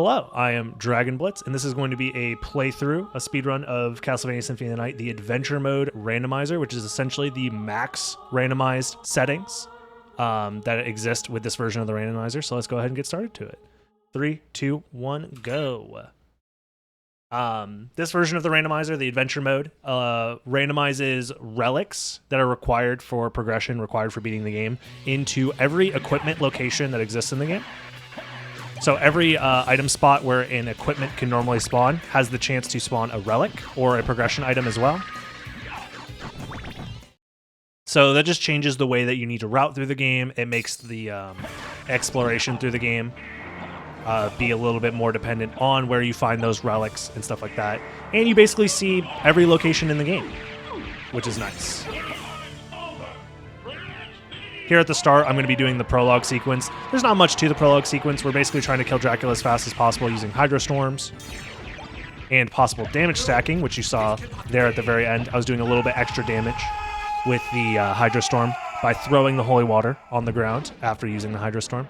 Hello, I am Dragonblitz, and this is going to be a playthrough, a speedrun of Castlevania Symphony of the Night, the Adventure Mode Randomizer, which is essentially the max randomized settings that exist with this version of the randomizer. So let's go ahead and get started to it. 3, 2, 1, go. This version of the randomizer, the Adventure Mode, randomizes relics that are required for progression, required for beating the game, into every equipment location that exists in the game. So every item spot where an equipment can normally spawn has the chance to spawn a relic or a progression item as well. So that just changes the way that you need to route through the game. It makes the exploration through the game be a little bit more dependent on where you find those relics and stuff like that. And you basically see every location in the game, which is nice. Here at the start, I'm going to be doing the prologue sequence. There's not much to the prologue sequence. We're basically trying to kill Dracula as fast as possible using Hydrostorms and possible damage stacking, which you saw there at the very end. I was doing a little bit extra damage with the Hydrostorm by throwing the holy water on the ground after using the Hydrostorm.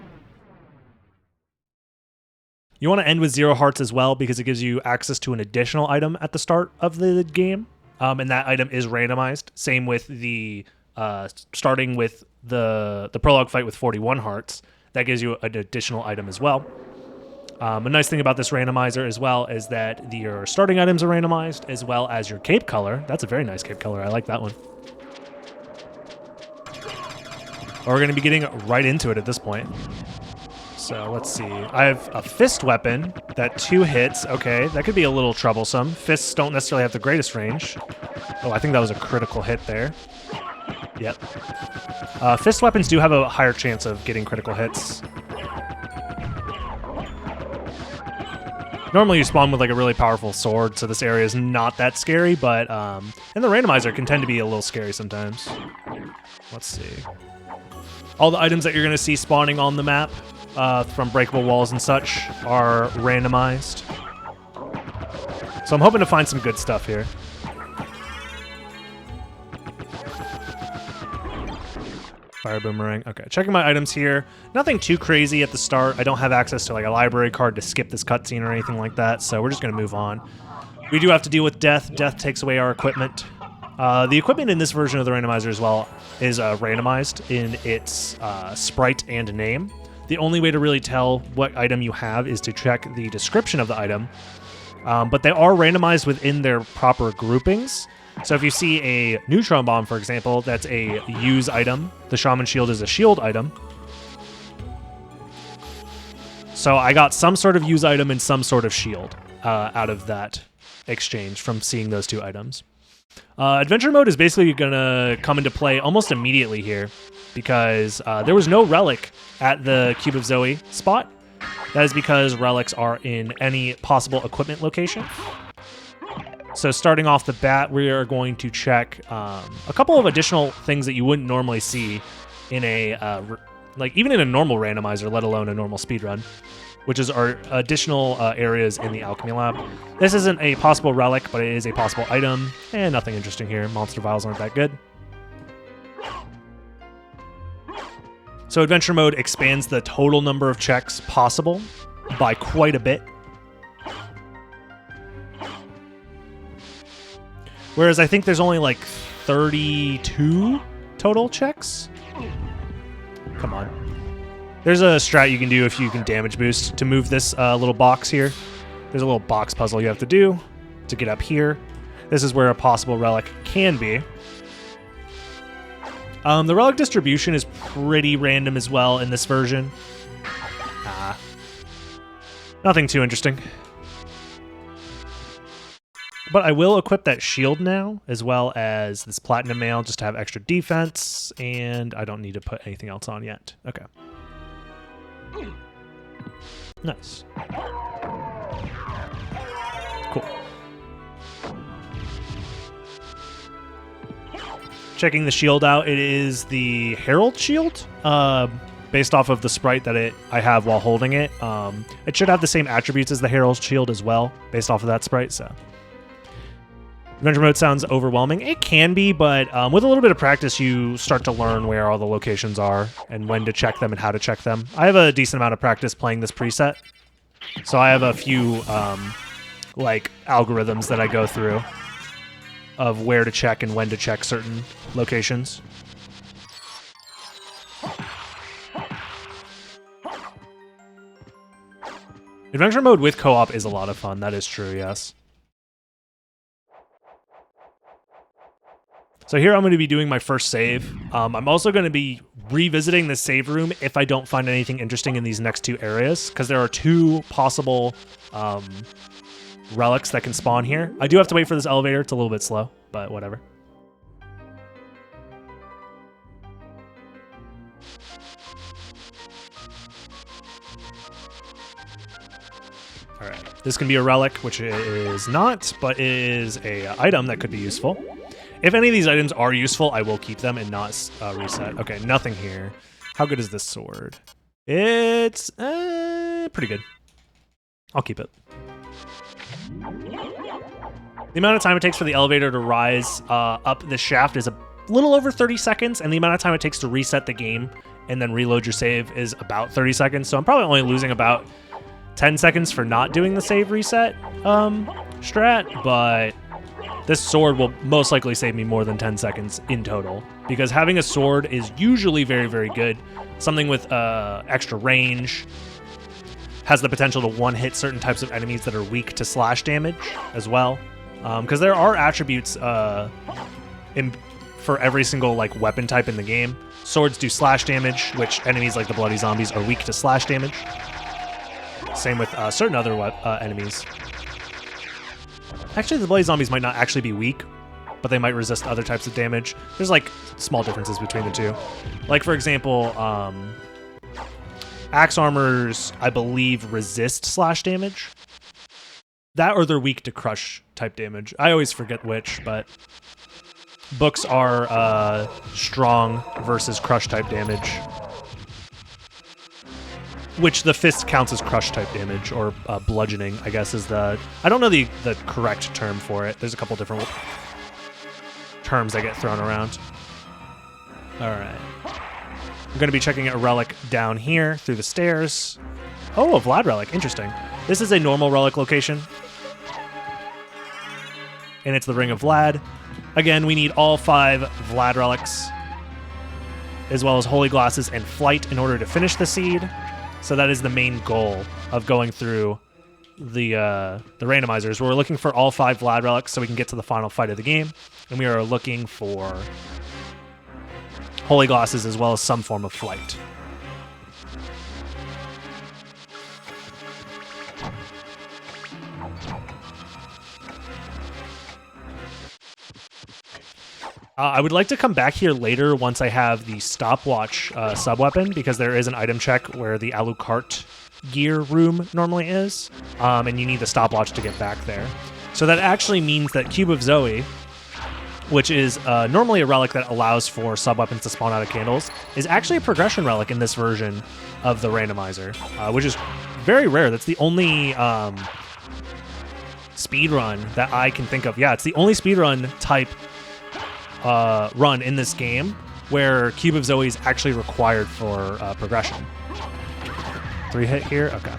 You want to end with 0 hearts as well because it gives you access to an additional item at the start of the game, and that item is randomized. Same with the starting with the prologue fight with 41 hearts. That gives you an additional item as well. A nice thing about this randomizer as well is that your starting items are randomized as well as your cape color. That's a very nice cape color. I like that one. We're going to be getting right into it at this point. So let's see. I have a fist weapon that 2 hits. Okay, that could be a little troublesome. Fists don't necessarily have the greatest range. Oh, I think that was a critical hit there. Yep. Fist weapons do have a higher chance of getting critical hits. Normally you spawn with like a really powerful sword, so this area is not that scary, but and the randomizer can tend to be a little scary sometimes. Let's see. All the items that you're going to see spawning on the map from breakable walls and such are randomized. So I'm hoping to find some good stuff here. Fire boomerang. Okay, checking my items here. Nothing too crazy at the start. I don't have access to like a library card to skip this cutscene or anything like that, so we're just going to move on. We do have to deal with death. Death takes away our equipment. The equipment in this version of the randomizer as well is randomized in its sprite and name. The only way to really tell what item you have is to check the description of the item, but they are randomized within their proper groupings. So if you see a neutron bomb, for example, that's a use item. The shaman shield is a shield item. So I got some sort of use item and some sort of shield out of that exchange from seeing those 2 items. Adventure mode is basically going to come into play almost immediately here because there was no relic at the Cube of Zoe spot. That is because relics are in any possible equipment location. So starting off the bat, we are going to check a couple of additional things that you wouldn't normally see in a, like even in a normal randomizer, let alone a normal speedrun, which is our additional areas in the alchemy lab. This isn't a possible relic, but it is a possible item, and nothing interesting here. Monster vials aren't that good. So adventure mode expands the total number of checks possible by quite a bit. Whereas I think there's only like 32 total checks. Come on. There's a strat you can do if you can damage boost to move this little box here. There's a little box puzzle you have to do to get up here. This is where a possible relic can be. The relic distribution is pretty random as well in this version. Nothing too interesting. But I will equip that shield now, as well as this platinum mail, just to have extra defense, and I don't need to put anything else on yet. Okay. Nice. Cool. Checking the shield out, it is the Herald Shield, based off of the sprite that I have while holding it. It should have the same attributes as the Herald Shield as well, based off of that sprite, so... Adventure mode sounds overwhelming. It can be, but with a little bit of practice, you start to learn where all the locations are and when to check them and how to check them. I have a decent amount of practice playing this preset, So I have a few like algorithms that I go through of where to check and when to check certain locations. Adventure mode with co-op is a lot of fun. That is true, yes. So here I'm going to be doing my first save. I'm also going to be revisiting the save room if I don't find anything interesting in these next two areas, because there are two possible relics that can spawn here. I do have to wait for this elevator. It's a little bit slow, but whatever. All right, this can be a relic, which is not, but is a item that could be useful. If any of these items are useful, I will keep them and not reset. Okay, nothing here. How good is this sword? It's pretty good. I'll keep it. The amount of time it takes for the elevator to rise up the shaft is a little over 30 seconds, and the amount of time it takes to reset the game and then reload your save is about 30 seconds. So I'm probably only losing about 10 seconds for not doing the save reset strat, but this sword will most likely save me more than 10 seconds in total, because having a sword is usually very, very good. Something with extra range, has the potential to one-hit certain types of enemies that are weak to slash damage as well. Because there are attributes for every single like weapon type in the game. Swords do slash damage, which enemies like the bloody zombies are weak to slash damage. Same with certain other enemies. Actually, the bloody zombies might not actually be weak, but they might resist other types of damage. There's like small differences between the two. Like for example, axe armors, I believe, resist slash damage. That or they're weak to crush type damage. I always forget which, but books are strong versus crush type damage. Which the fist counts as crush type damage, or bludgeoning, I guess is the... I don't know the correct term for it. There's a couple different terms that get thrown around. All right. I'm going to be checking a relic down here through the stairs. Oh, a Vlad relic. Interesting. This is a normal relic location. And it's the Ring of Vlad. Again, we need all 5 Vlad relics, as well as Holy Glasses and Flight in order to finish the seed. So that is the main goal of going through the randomizers. We're looking for all 5 Vlad relics so we can get to the final fight of the game. And we are looking for Holy Glasses as well as some form of Flight. I would like to come back here later once I have the stopwatch sub-weapon, because there is an item check where the Alucard gear room normally is, and you need the stopwatch to get back there. So that actually means that Cube of Zoe, which is normally a relic that allows for sub-weapons to spawn out of candles, is actually a progression relic in this version of the randomizer, which is very rare. That's the only speedrun that I can think of. Yeah, it's the only speedrun type run in this game where Cube of Zoe is actually required for progression. 3 hit here? Okay.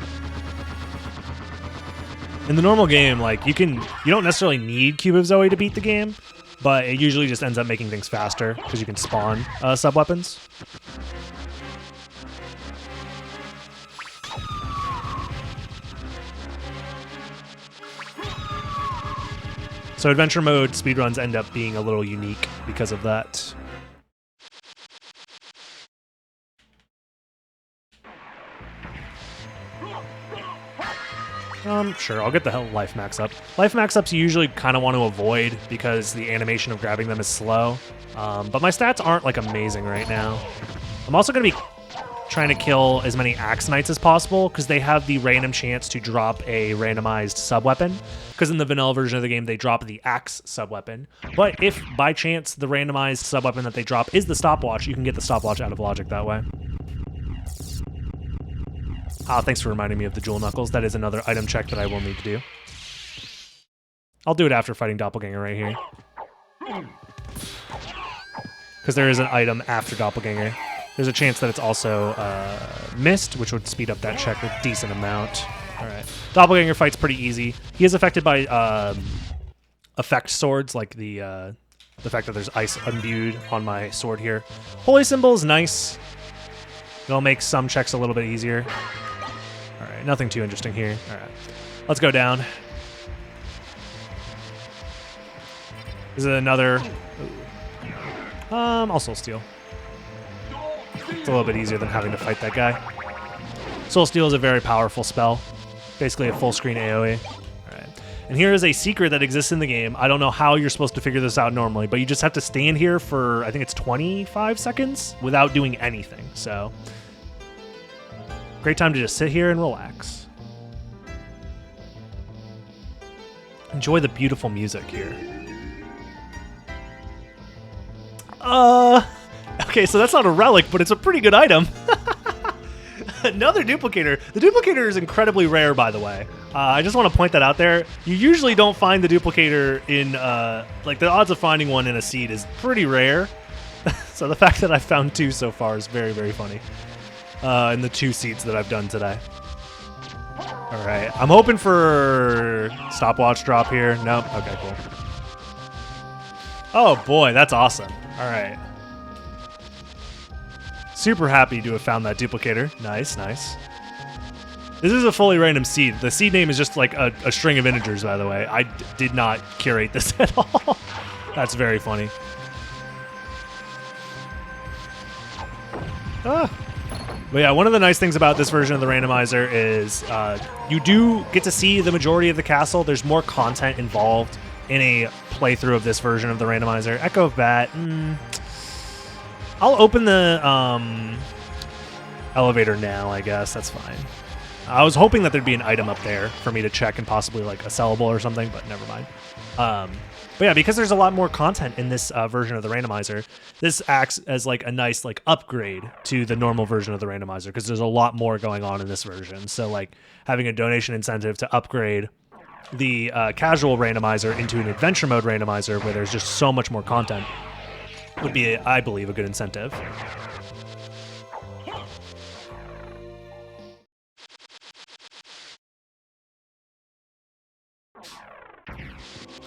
In the normal game, like you don't necessarily need Cube of Zoe to beat the game, but it usually just ends up making things faster because you can spawn sub-weapons. So adventure mode speedruns end up being a little unique because of that. Sure, I'll get the life max up. Life max ups you usually kind of want to avoid because the animation of grabbing them is slow. But my stats aren't like amazing right now. I'm also going to be trying to kill as many Axe Knights as possible because they have the random chance to drop a randomized sub-weapon. Because in the vanilla version of the game, they drop the Axe sub-weapon. But if by chance the randomized sub-weapon that they drop is the stopwatch, you can get the stopwatch out of logic that way. Thanks for reminding me of the Jewel Knuckles. That is another item check that I will need to do. I'll do it after fighting Doppelganger right here. Because there is an item after Doppelganger. There's a chance that it's also missed, which would speed up that check a decent amount. All right. Doppelganger fight's pretty easy. He is affected by effect swords, like the fact that there's ice imbued on my sword here. Holy symbol is nice. It'll make some checks a little bit easier. All right, nothing too interesting here. All right, let's go down. This is another. I'll Soul Steal. It's a little bit easier than having to fight that guy. Soul Steal is a very powerful spell. Basically a full screen AoE. All right. And here is a secret that exists in the game. I don't know how you're supposed to figure this out normally, but you just have to stand here for, I think it's 25 seconds without doing anything. So, great time to just sit here and relax. Enjoy the beautiful music here. Okay, so that's not a relic, but it's a pretty good item. Another duplicator. The duplicator is incredibly rare, by the way. I just want to point that out there. You usually don't find the duplicator in, like, the odds of finding one in a seed is pretty rare. So the fact that I found 2 so far is very, very funny. In the 2 seeds that I've done today. All right, I'm hoping for stopwatch drop here. Nope. Okay, cool. Oh boy, that's awesome. All right. Super happy to have found that duplicator. Nice, nice. This is a fully random seed. The seed name is just like a string of integers, by the way. I did not curate this at all. That's very funny. Ah. But yeah, one of the nice things about this version of the randomizer is you do get to see the majority of the castle. There's more content involved in a playthrough of this version of the randomizer. Echo of Bat. I'll open the elevator now, I guess. That's fine. I was hoping that there'd be an item up there for me to check and possibly like a sellable or something, but never mind. But yeah, because there's a lot more content in this version of the randomizer, this acts as like a nice like upgrade to the normal version of the randomizer because there's a lot more going on in this version. So like having a donation incentive to upgrade the casual randomizer into an adventure mode randomizer where there's just so much more content would be, I believe, a good incentive.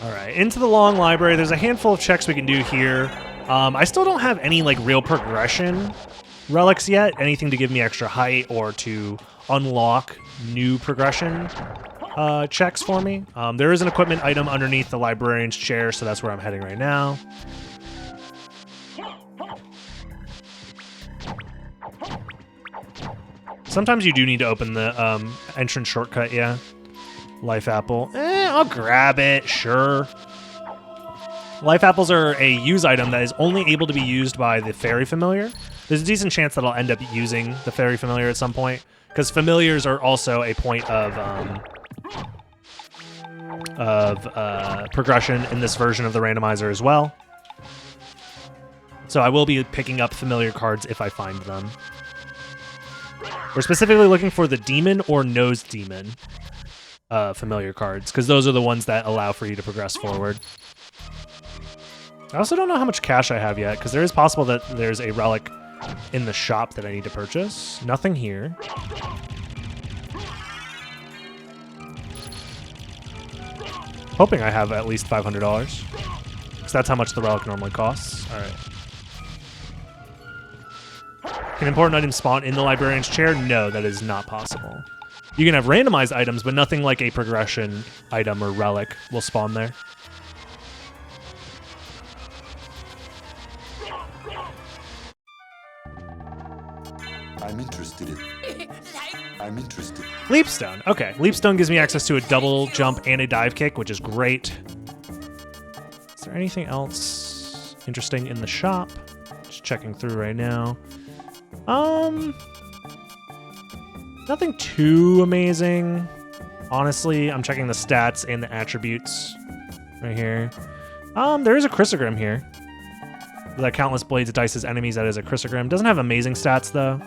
All right, into the long library. There's a handful of checks we can do here. I still don't have any like real progression relics yet, anything to give me extra height or to unlock new progression checks for me. There is an equipment item underneath the librarian's chair, so that's where I'm heading right now. Sometimes you do need to open the entrance shortcut, yeah. Life apple. I'll grab it, sure. Life apples are a use item that is only able to be used by the fairy familiar. There's a decent chance that I'll end up using the fairy familiar at some point, because familiars are also a point of progression in this version of the randomizer as well. So I will be picking up familiar cards if I find them. We're specifically looking for the demon or nose demon familiar cards, because those are the ones that allow for you to progress forward. I also don't know how much cash I have yet, because there is possible that there's a relic in the shop that I need to purchase. Nothing here. Hoping I have at least $500, because that's how much the relic normally costs. All right. Can important items spawn in the librarian's chair? No, that is not possible. You can have randomized items, but nothing like a progression item or relic will spawn there. I'm interested. I'm interested. Leapstone. Okay, Leapstone gives me access to a double jump and a dive kick, which is great. Is there anything else interesting in the shop? Just checking through right now. Nothing too amazing. Honestly, I'm checking the stats and the attributes right here. There is a chrysogram here. That countless blades dices enemies, that is a chrysogram. Doesn't have amazing stats though.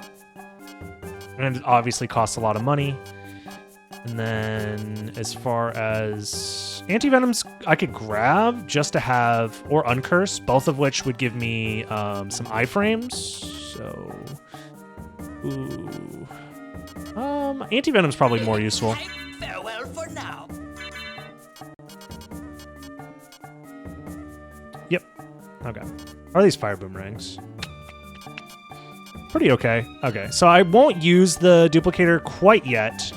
And it obviously costs a lot of money. And then as far as anti-venoms, I could grab just to have, or uncurse, both of which would give me some iframes. So, ooh. Anti-venom's probably more useful. Farewell for now. Yep. Okay. Are these fire boomerangs? Pretty okay. Okay, so I won't use the duplicator quite yet.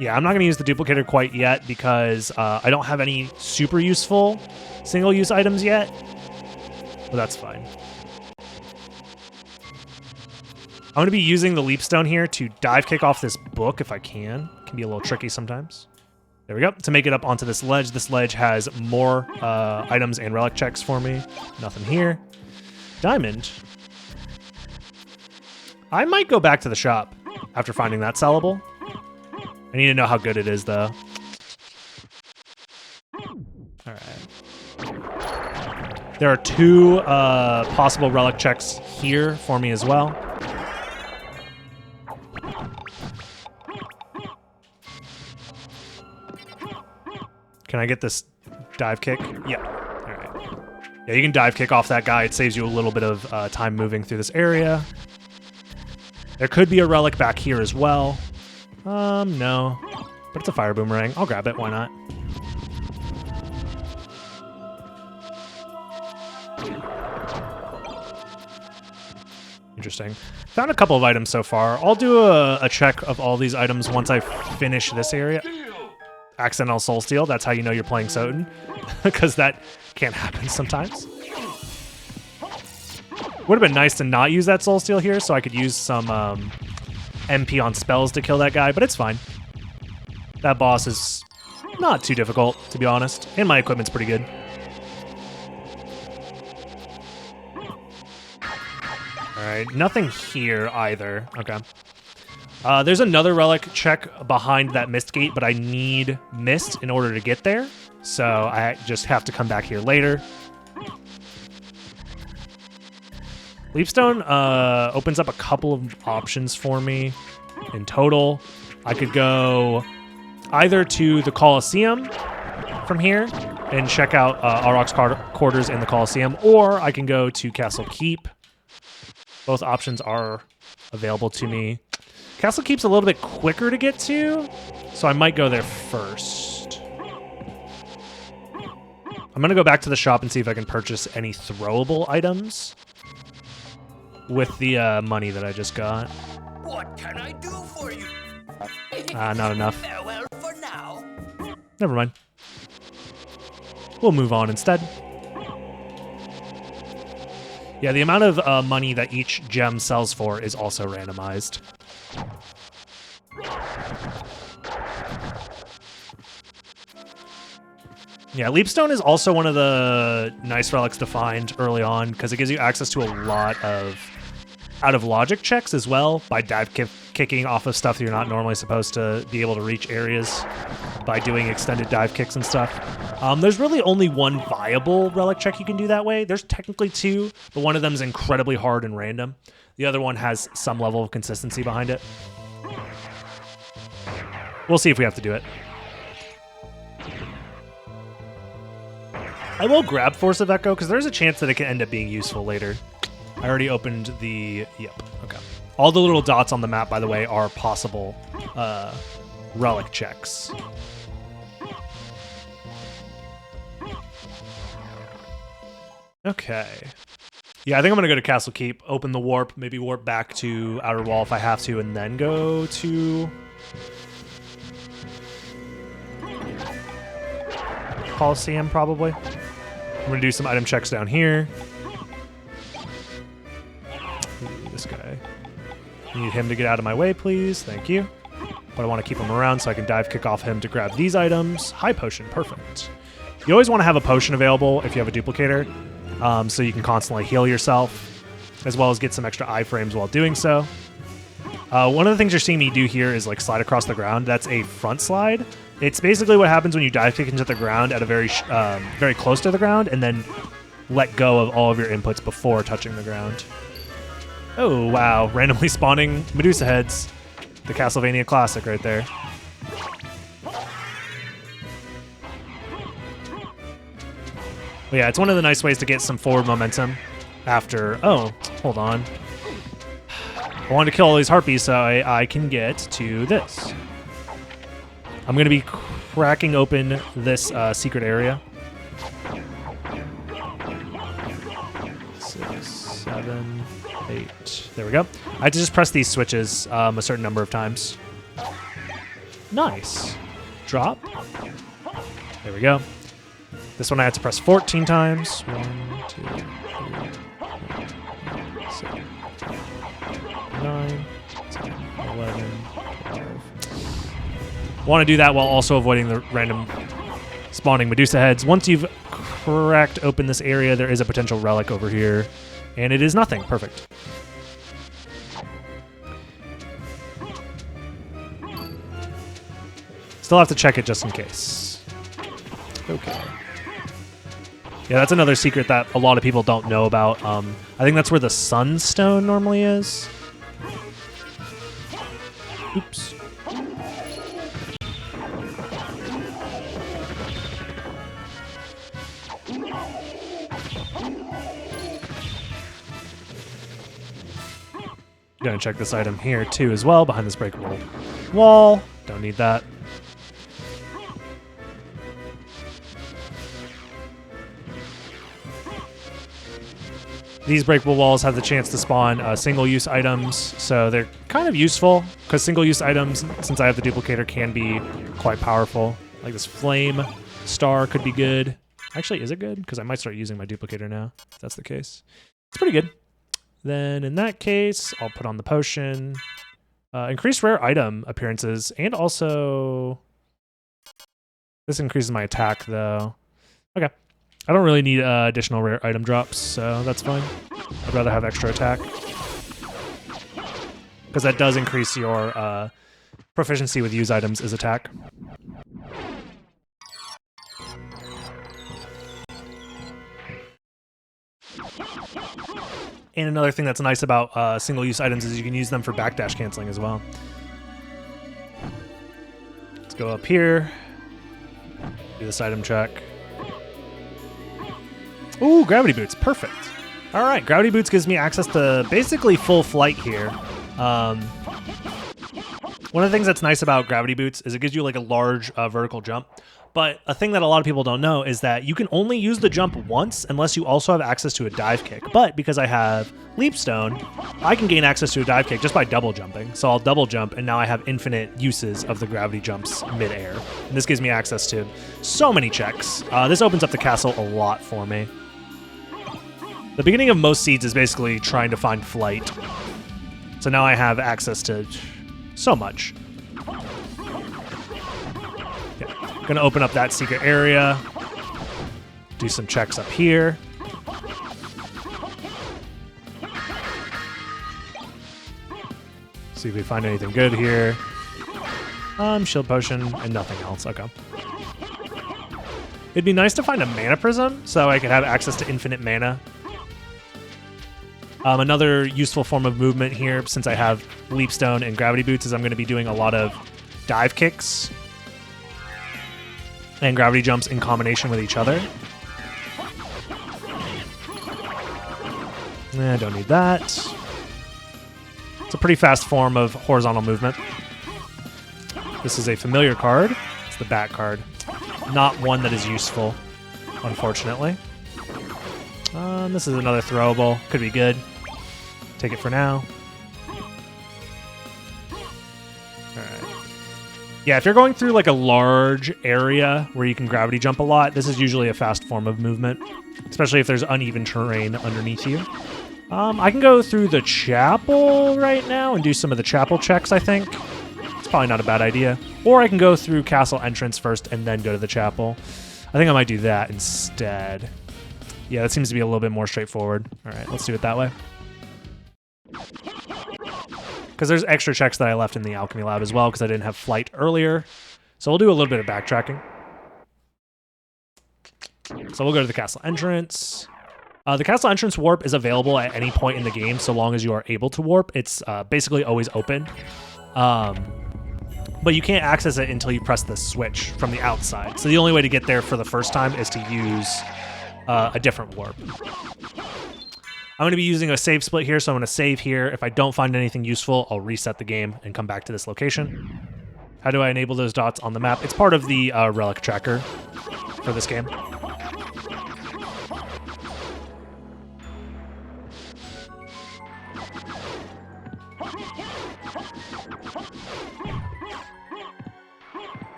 Yeah, I'm not going to use the duplicator quite yet because I don't have any super useful single-use items yet. But that's fine. I'm going to be using the leap stone here to dive kick off this book if I can. It can be a little tricky sometimes. There we go. To make it up onto this ledge. This ledge has more items and relic checks for me. Nothing here. Diamond. I might go back to the shop after finding that sellable. I need to know how good it is, though. All right. There are 2 possible relic checks here for me as well. Can I get this dive kick? Yeah. All right. Yeah, you can dive kick off that guy. It saves you a little bit of time moving through this area. There could be a relic back here as well. No. But it's a fire boomerang. I'll grab it. Why not? Interesting. Found a couple of items so far. I'll do a check of all these items once I finish this area. Accidental soul steal. That's how you know you're playing Soten. Because that can't happen sometimes. Would have been nice to not use that soul steal here so I could use some MP on spells to kill that guy, but it's fine. That boss is not too difficult, to be honest. And my equipment's pretty good. Alright, nothing here either. Okay. There's another relic check behind that mist gate, but I need mist in order to get there. So I just have to come back here later. Leapstone opens up a couple of options for me in total. I could go either to the Colosseum from here and check out Auroch's quarters in the Colosseum, or I can go to Castle Keep. Both options are available to me. Castle Keep's a little bit quicker to get to, so I might go there first. I'm going to go back to the shop and see if I can purchase any throwable items with the money that I just got. What can I do for you? Not enough. Farewell for now. Never mind. We'll move on instead. Yeah, the amount of money that each gem sells for is also randomized. Yeah, Leapstone is also one of the nice relics to find early on because it gives you access to a lot of out-of-logic checks as well by dive kicking off of stuff that you're not normally supposed to be able to reach areas by doing extended dive kicks and stuff. There's really only one viable relic check you can do that way. There's technically 2, but one of them is incredibly hard and random. The other one has some level of consistency behind it. We'll see if we have to do it. I will grab Force of Echo because there's a chance that it can end up being useful later. I already opened the... Yep, okay. All the little dots on the map, by the way, are possible relic checks. Okay. Yeah, I think I'm going to go to Castle Keep, open the warp, maybe warp back to Outer Wall if I have to, and then go to... Colosseum, probably. I'm going to do some item checks down here. Ooh, this guy. Need him to get out of my way, please. Thank you. But I want to keep him around so I can dive kick off him to grab these items. High potion, perfect. You always want to have a potion available if you have a duplicator, so you can constantly heal yourself, as well as get some extra iframes while doing so. One of the things you're seeing me do here is like slide across the ground. That's a front slide. It's basically what happens when you dive kick into the ground at a very close to the ground, and then let go of all of your inputs before touching the ground. Oh, wow. Randomly spawning Medusa heads. The Castlevania classic right there. But yeah, it's one of the nice ways to get some forward momentum after... Oh, hold on. I wanted to kill all these harpies so I can get to this. I'm going to be cracking open this secret area. 6, 7, 8. There we go. I have to just press these switches a certain number of times. Nice. Drop. There we go. This one I have to press 14 times. 1, 2, 3, 4, 6, 9, 10, 11, 12. Want to do that while also avoiding the random spawning Medusa heads. Once you've cracked open this area, there is a potential relic over here, and it is nothing. Perfect. Still have to check it just in case. Okay. Yeah, that's another secret that a lot of people don't know about. I think that's where the Sunstone normally is. Oops. Gonna check this item here too as well, behind this breakable wall. Don't need that. These breakable walls have the chance to spawn single-use items, so they're kind of useful, because single-use items, since I have the duplicator, can be quite powerful. Like this flame star could be good. Actually, is it good? Because I might start using my duplicator now, if that's the case. It's pretty good. Then in that case, I'll put on the potion. Increased rare item appearances, and also... This increases my attack, though. Okay. I don't really need additional rare item drops, so that's fine. I'd rather have extra attack. Because that does increase your proficiency with use items as attack. And another thing that's nice about single-use items is you can use them for backdash canceling as well. Let's go up here. Do this item check. Ooh, gravity boots. Perfect. All right, gravity boots gives me access to basically full flight here. One of the things that's nice about gravity boots is it gives you like a large vertical jump. But a thing that a lot of people don't know is that you can only use the jump once unless you also have access to a dive kick. But because I have Leap Stone, I can gain access to a dive kick just by double jumping. So I'll double jump, and now I have infinite uses of the gravity jumps midair. And this gives me access to so many checks. This opens up the castle a lot for me. The beginning of most seeds is basically trying to find flight. So now I have access to so much. Yeah. Gonna open up that secret area. Do some checks up here. See if we find anything good here. Shield potion and nothing else. Okay. It'd be nice to find a mana prism so I could have access to infinite mana. Another useful form of movement here, since I have Leap Stone and Gravity Boots, is I'm going to be doing a lot of dive kicks and gravity jumps in combination with each other. Don't need that. It's a pretty fast form of horizontal movement. This is a familiar card. It's the Bat card. Not one that is useful, unfortunately. This is another throwable. Could be good. Take it for now. Alright. Yeah, if you're going through like a large area where you can gravity jump a lot, this is usually a fast form of movement, especially if there's uneven terrain underneath you. I can go through the chapel right now and do some of the chapel checks, I think. It's probably not a bad idea. Or I can go through castle entrance first and then go to the chapel. I think I might do that instead. Yeah, that seems to be a little bit more straightforward. All right, let's do it that way. Because there's extra checks that I left in the alchemy lab as well because I didn't have flight earlier. So we'll do a little bit of backtracking. So we'll go to the castle entrance. The castle entrance warp is available at any point in the game so long as you are able to warp. It's basically always open. But you can't access it until you press the switch from the outside. So the only way to get there for the first time is to use a different warp. I'm going to be using a save split here, so I'm going to save here. If I don't find anything useful, I'll reset the game and come back to this location. How do I enable those dots on the map? It's part of the relic tracker for this game.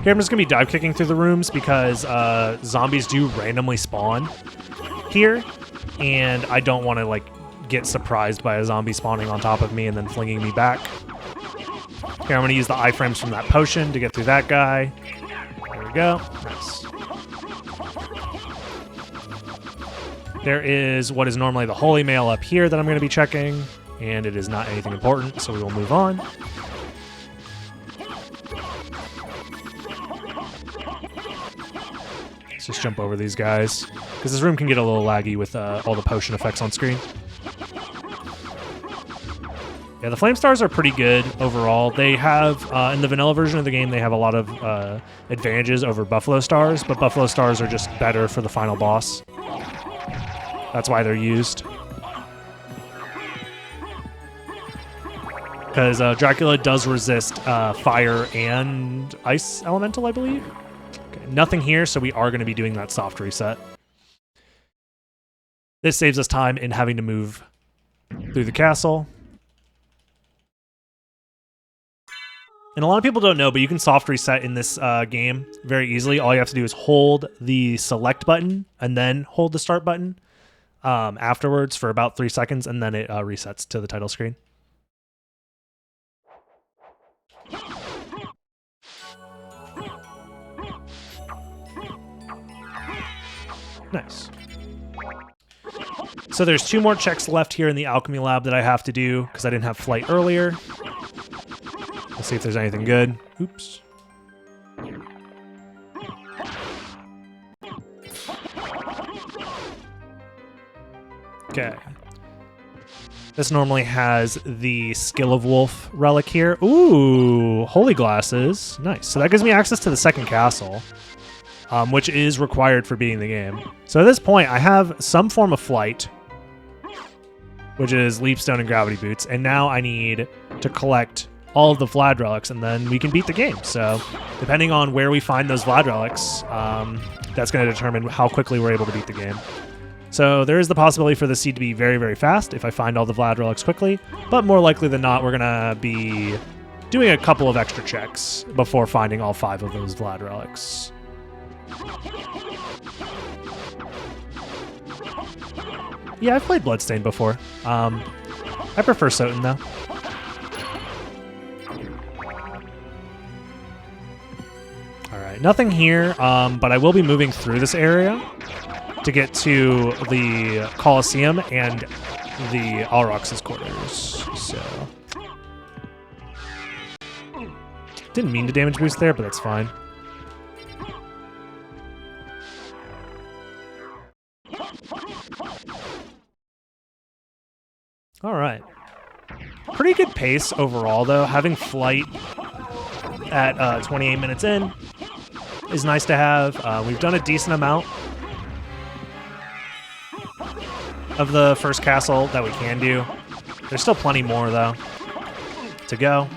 Here I'm just going to be dive kicking through the rooms because zombies do randomly spawn here, and I don't want to like get surprised by a zombie spawning on top of me and then flinging me back. Here I'm going to use the iframes from that potion to get through that guy. There we go. Nice. There is what is normally the holy mail up here that I'm going to be checking, and it is not anything important, so we will move on. Let's just jump over these guys, because this room can get a little laggy with all the potion effects on screen. Yeah, the flame stars are pretty good overall. They have, in the vanilla version of the game, they have a lot of advantages over buffalo stars, but buffalo stars are just better for the final boss. That's why they're used. Because Dracula does resist fire and ice elemental, I believe. Okay, nothing here, so we are going to be doing that soft reset. This saves us time in having to move through the castle. And a lot of people don't know, but you can soft reset in this game very easily. All you have to do is hold the select button and then hold the start button afterwards for about 3 seconds, and then it resets to the title screen. Nice. So there's 2 more checks left here in the alchemy lab that I have to do because I didn't have flight earlier. Let's see if there's anything good. Oops. Okay. This normally has the Skill of Wolf relic here. Ooh, holy glasses. Nice. So that gives me access to the second castle, which is required for beating the game. So at this point, I have some form of flight, which is Leapstone and Gravity Boots, and now I need to collect all of the Vlad relics, and then we can beat the game. So depending on where we find those Vlad relics, that's going to determine how quickly we're able to beat the game. So there is the possibility for the seed to be very, very fast if I find all the Vlad relics quickly, but more likely than not, we're going to be doing a couple of extra checks before finding all 5 of those Vlad relics. Yeah, I've played Bloodstained before. I prefer Soten, though. Alright, nothing here, but I will be moving through this area to get to the Colosseum and the Alrox's quarters. So didn't mean to damage boost there, but that's fine. Alright. Pretty good pace overall, though. Having flight at 28 minutes in is nice to have. We've done a decent amount of the first castle that we can do. There's still plenty more, though, to go.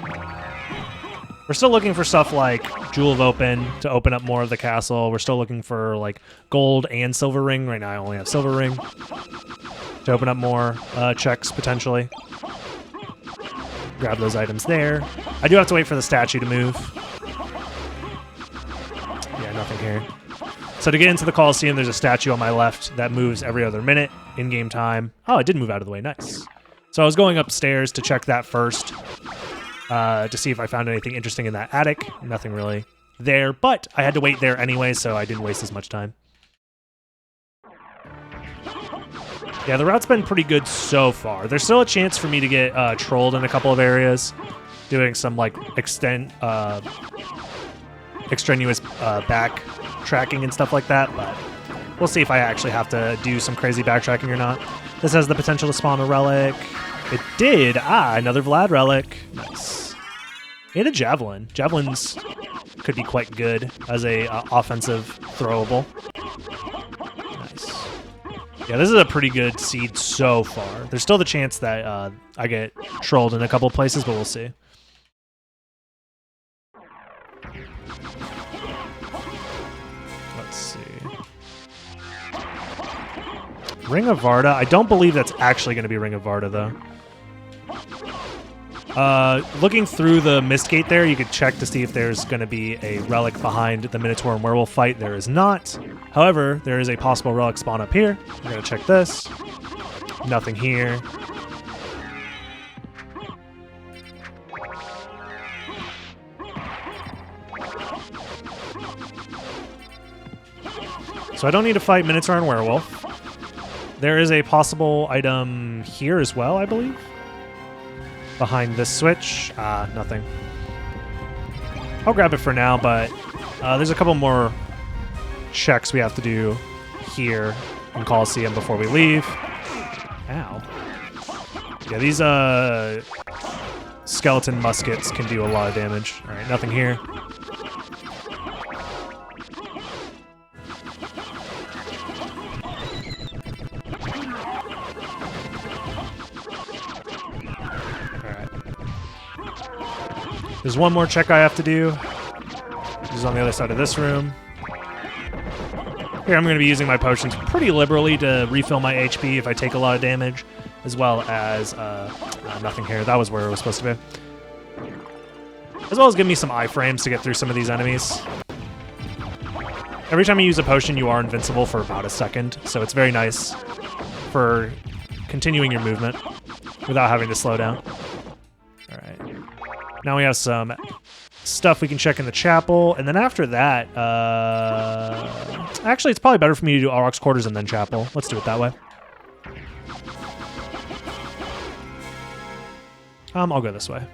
We're still looking for stuff like Jewel of Open to open up more of the castle. We're still looking for like gold and silver ring. Right now I only have silver ring to open up more checks potentially. Grab those items there. I do have to wait for the statue to move. Yeah, nothing here. So to get into the Colosseum, there's a statue on my left that moves every other minute in-game time. Oh, it did move out of the way. Nice. So I was going upstairs to check that first to see if I found anything interesting in that attic. Nothing really there, but I had to wait there anyway, so I didn't waste as much time. Yeah, the route's been pretty good so far. There's still a chance for me to get trolled in a couple of areas, doing some like extend extraneous backtracking and stuff like that, but we'll see if I actually have to do some crazy backtracking or not. This has the potential to spawn a relic. It did. Ah, another Vlad relic. Nice. And a javelin. Javelins could be quite good as a offensive throwable. Nice. Yeah, this is a pretty good seed so far. There's still the chance that I get trolled in a couple places, but we'll see. Let's see. Ring of Varda. I don't believe that's actually going to be Ring of Varda, though. Looking through the mist gate there, you could check to see if there's going to be a relic behind the Minotaur and Werewolf fight. There is not. However, there is a possible relic spawn up here. I'm going to check this. Nothing here. So I don't need to fight Minotaur and Werewolf. There is a possible item here as well, I believe. Behind this switch. Nothing. I'll grab it for now, but there's a couple more checks we have to do here in Coliseum before we leave. Ow. Yeah, these skeleton muskets can do a lot of damage. All right, nothing here. There's one more check I have to do. This is on the other side of this room. Here I'm going to be using my potions pretty liberally to refill my HP if I take a lot of damage, as well as nothing here. That was where it was supposed to be. As well as give me some iframes to get through some of these enemies. Every time you use a potion, you are invincible for about a second, so it's very nice for continuing your movement without having to slow down. Now we have some stuff we can check in the chapel, and then after that, actually, it's probably better for me to do Auroch's quarters and then chapel. Let's do it that way. I'll go this way.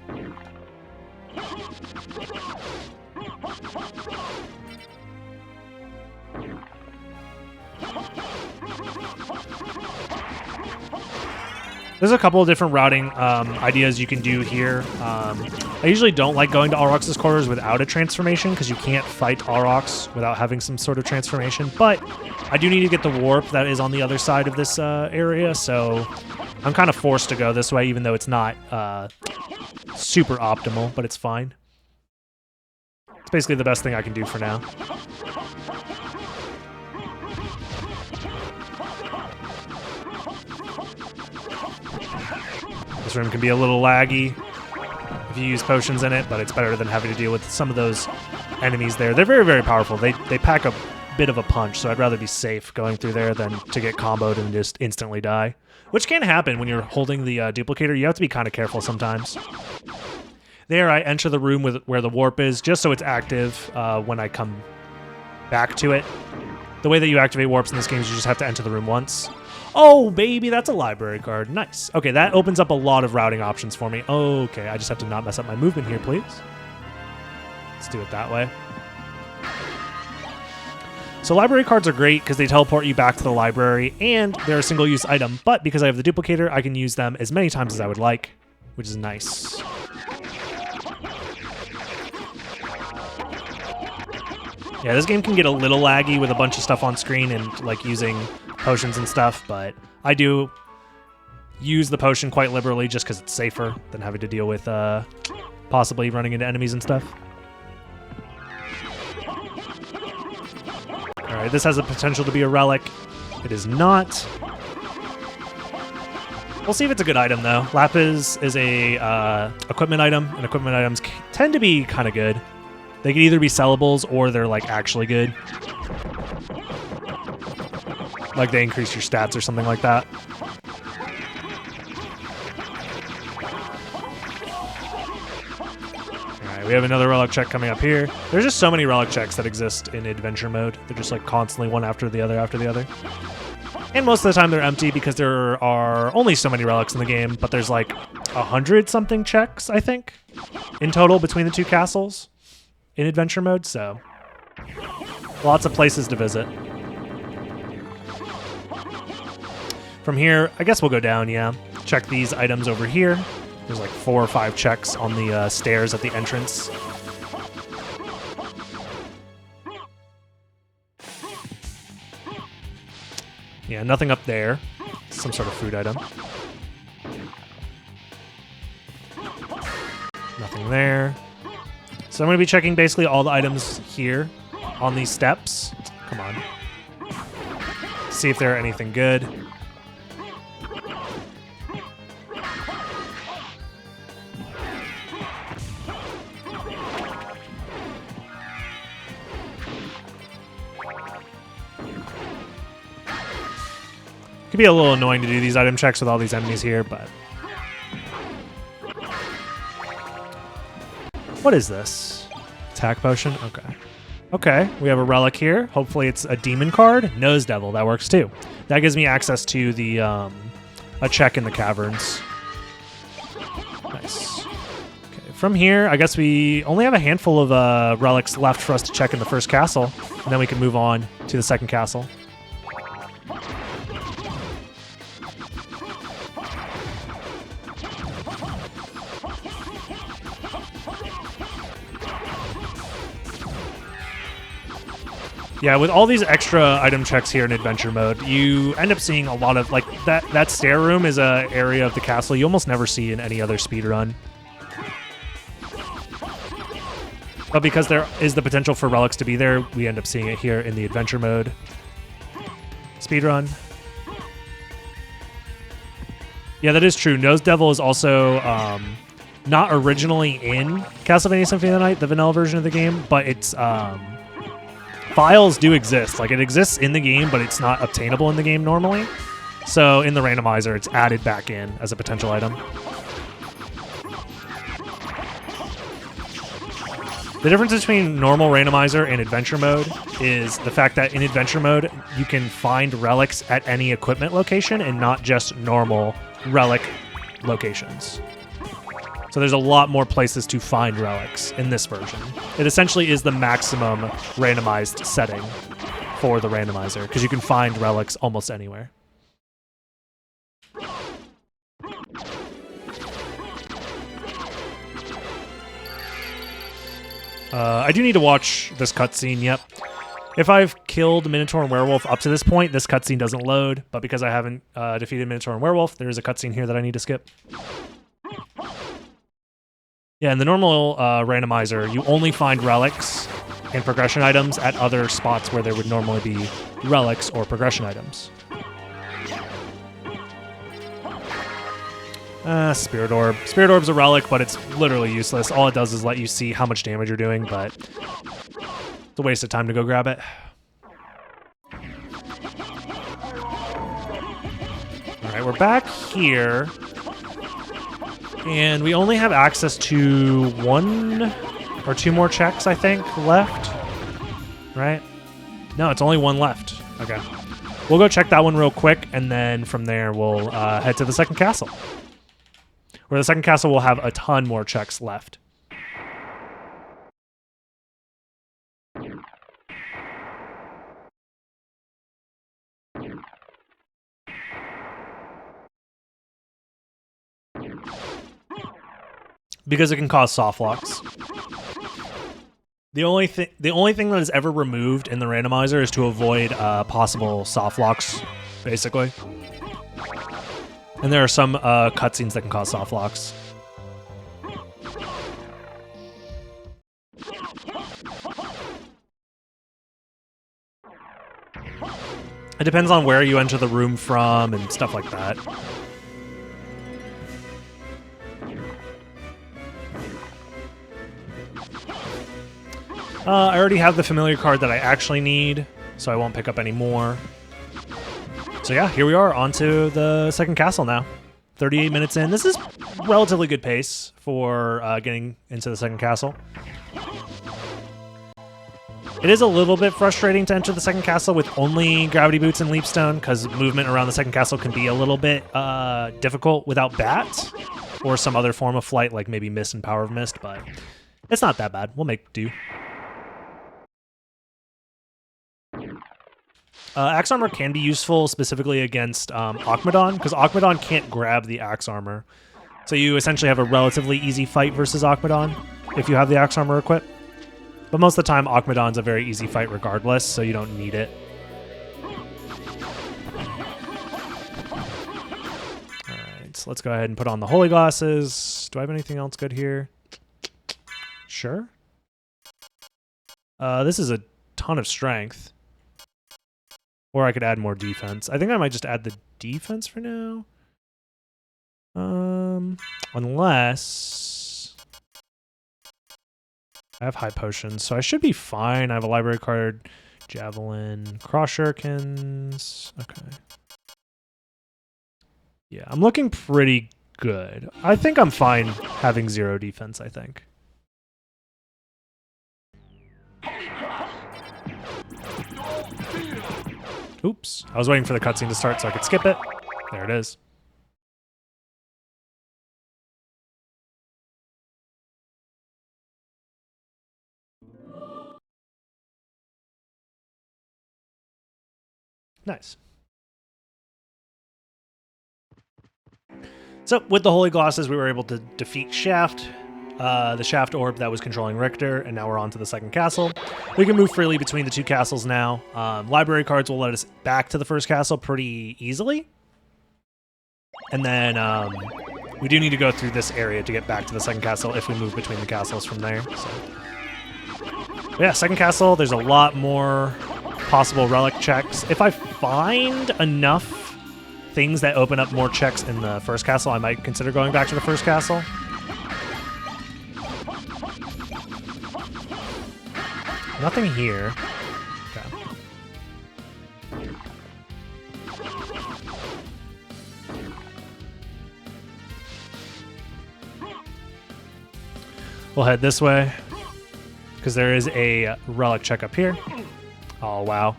There's a couple of different routing ideas you can do here. I usually don't like going to Auroch's quarters without a transformation because you can't fight Aurochs without having some sort of transformation, but I do need to get the warp that is on the other side of this area, so I'm kind of forced to go this way even though it's not super optimal, but it's fine. It's basically the best thing I can do for now. This room can be a little laggy if you use potions in it, but it's better than having to deal with some of those enemies there. They're very, very powerful. They pack a bit of a punch, so I'd rather be safe going through there than to get comboed and just instantly die, which can happen when you're holding the duplicator. You have to be kind of careful sometimes. There, I enter the room where the warp is, just so it's active when I come back to it. The way that you activate warps in this game is you just have to enter the room once. Oh, baby, that's a library card. Nice. Okay, that opens up a lot of routing options for me. Okay, I just have to not mess up my movement here, please. Let's do it that way. So library cards are great because they teleport you back to the library, and they're a single-use item, but because I have the duplicator, I can use them as many times as I would like, which is nice. Yeah, this game can get a little laggy with a bunch of stuff on screen and like using potions and stuff, but I do use the potion quite liberally just because it's safer than having to deal with possibly running into enemies and stuff. Alright, this has the potential to be a relic. It is not. We'll see if it's a good item, though. Lapis is a equipment item, and equipment items tend to be kind of good. They can either be sellables or they're like actually good. Like they increase your stats or something like that. Alright, we have another relic check coming up here. There's just so many relic checks that exist in adventure mode. They're just like constantly one after the other after the other. And most of the time they're empty because there are only so many relics in the game, but there's like 100-something checks, I think, in total between the two castles in adventure mode, so lots of places to visit. From here, I guess we'll go down, yeah. Check these items over here. There's like 4 or 5 checks on the stairs at the entrance. Yeah, nothing up there. Some sort of food item. Nothing there. So I'm going to be checking basically all the items here on these steps. Come on. See if they're anything good. Could be a little annoying to do these item checks with all these enemies here, but... What is this? Attack potion? Okay. Okay, we have a relic here. Hopefully it's a demon card. Nose Devil, that works too. That gives me access to the, a check in the caverns. Nice. Okay, from here, I guess we only have a handful of relics left for us to check in the first castle, and then we can move on to the second castle. Yeah, with all these extra item checks here in adventure mode, you end up seeing a lot of, like, that stair room is a area of the castle you almost never see in any other speedrun. But because there is the potential for relics to be there, we end up seeing it here in the adventure mode speedrun. Yeah, that is true. Nose Devil is also not originally in Castlevania Symphony of the Night, the vanilla version of the game, but it's... files do exist. Like, it exists in the game, but it's not obtainable in the game normally. So in the randomizer, it's added back in as a potential item. The difference between normal randomizer and adventure mode is the fact that in adventure mode, you can find relics at any equipment location and not just normal relic locations. So there's a lot more places to find relics in this version. It essentially is the maximum randomized setting for the randomizer, because you can find relics almost anywhere. I do need to watch this cutscene, yep. If I've killed Minotaur and Werewolf up to this point, this cutscene doesn't load, but because I haven't defeated Minotaur and Werewolf, there is a cutscene here that I need to skip. Yeah, in the normal randomizer, you only find relics and progression items at other spots where there would normally be relics or progression items. Spirit Orb. Spirit Orb's a relic, but it's literally useless. All it does is let you see how much damage you're doing, but it's a waste of time to go grab it. Alright, we're back here. And we only have access to 1 or 2 more checks, I think, left. Right? No, it's only 1 left. Okay. We'll go check that one real quick, and then from there we'll head to the second castle. Where the second castle will have a ton more checks left. Because it can cause soft locks. The only thing that is ever removed in the randomizer is to avoid possible soft locks, basically. And there are some cutscenes that can cause soft locks. It depends on where you enter the room from and stuff like that. I already have the familiar card that I actually need, so I won't pick up any more. So yeah, here we are, on to the second castle now. 38 minutes in. This is relatively good pace for getting into the second castle. It is a little bit frustrating to enter the second castle with only gravity boots and leapstone, because movement around the second castle can be a little bit difficult without bats, or some other form of flight, like maybe mist and power of mist, but it's not that bad. We'll make do. Axe armor can be useful specifically against Akmadon, because Akmadon can't grab the axe armor. So you essentially have a relatively easy fight versus Akmadon if you have the Axe Armor equipped. But most of the time, Akmadon's a very easy fight regardless, so you don't need it. Alright, so let's go ahead and put on the Holy Glasses. Do I have anything else good here? Sure. This is a ton of strength. Or I could add more defense. I think I might just add the defense for now. Unless I have high potions, so I should be fine. I have a library card, javelin, cross shurikens. Okay. Yeah, I'm looking pretty good. I think I'm fine having 0 defense, I think. Oops. I was waiting for the cutscene to start so I could skip it. There it is. Nice. So with the Holy Glasses, we were able to defeat Shaft, the Shaft orb that was controlling Richter, and now we're on to the second castle. We can move freely between the 2 castles now. Library cards will let us back to the first castle pretty easily. And then we do need to go through this area to get back to the second castle if we move between the castles from there. So. But yeah, second castle, there's a lot more possible relic checks. If I find enough things that open up more checks in the first castle, I might consider going back to the first castle. Nothing here. Okay. We'll head this way because there is a relic check up here. Oh, wow.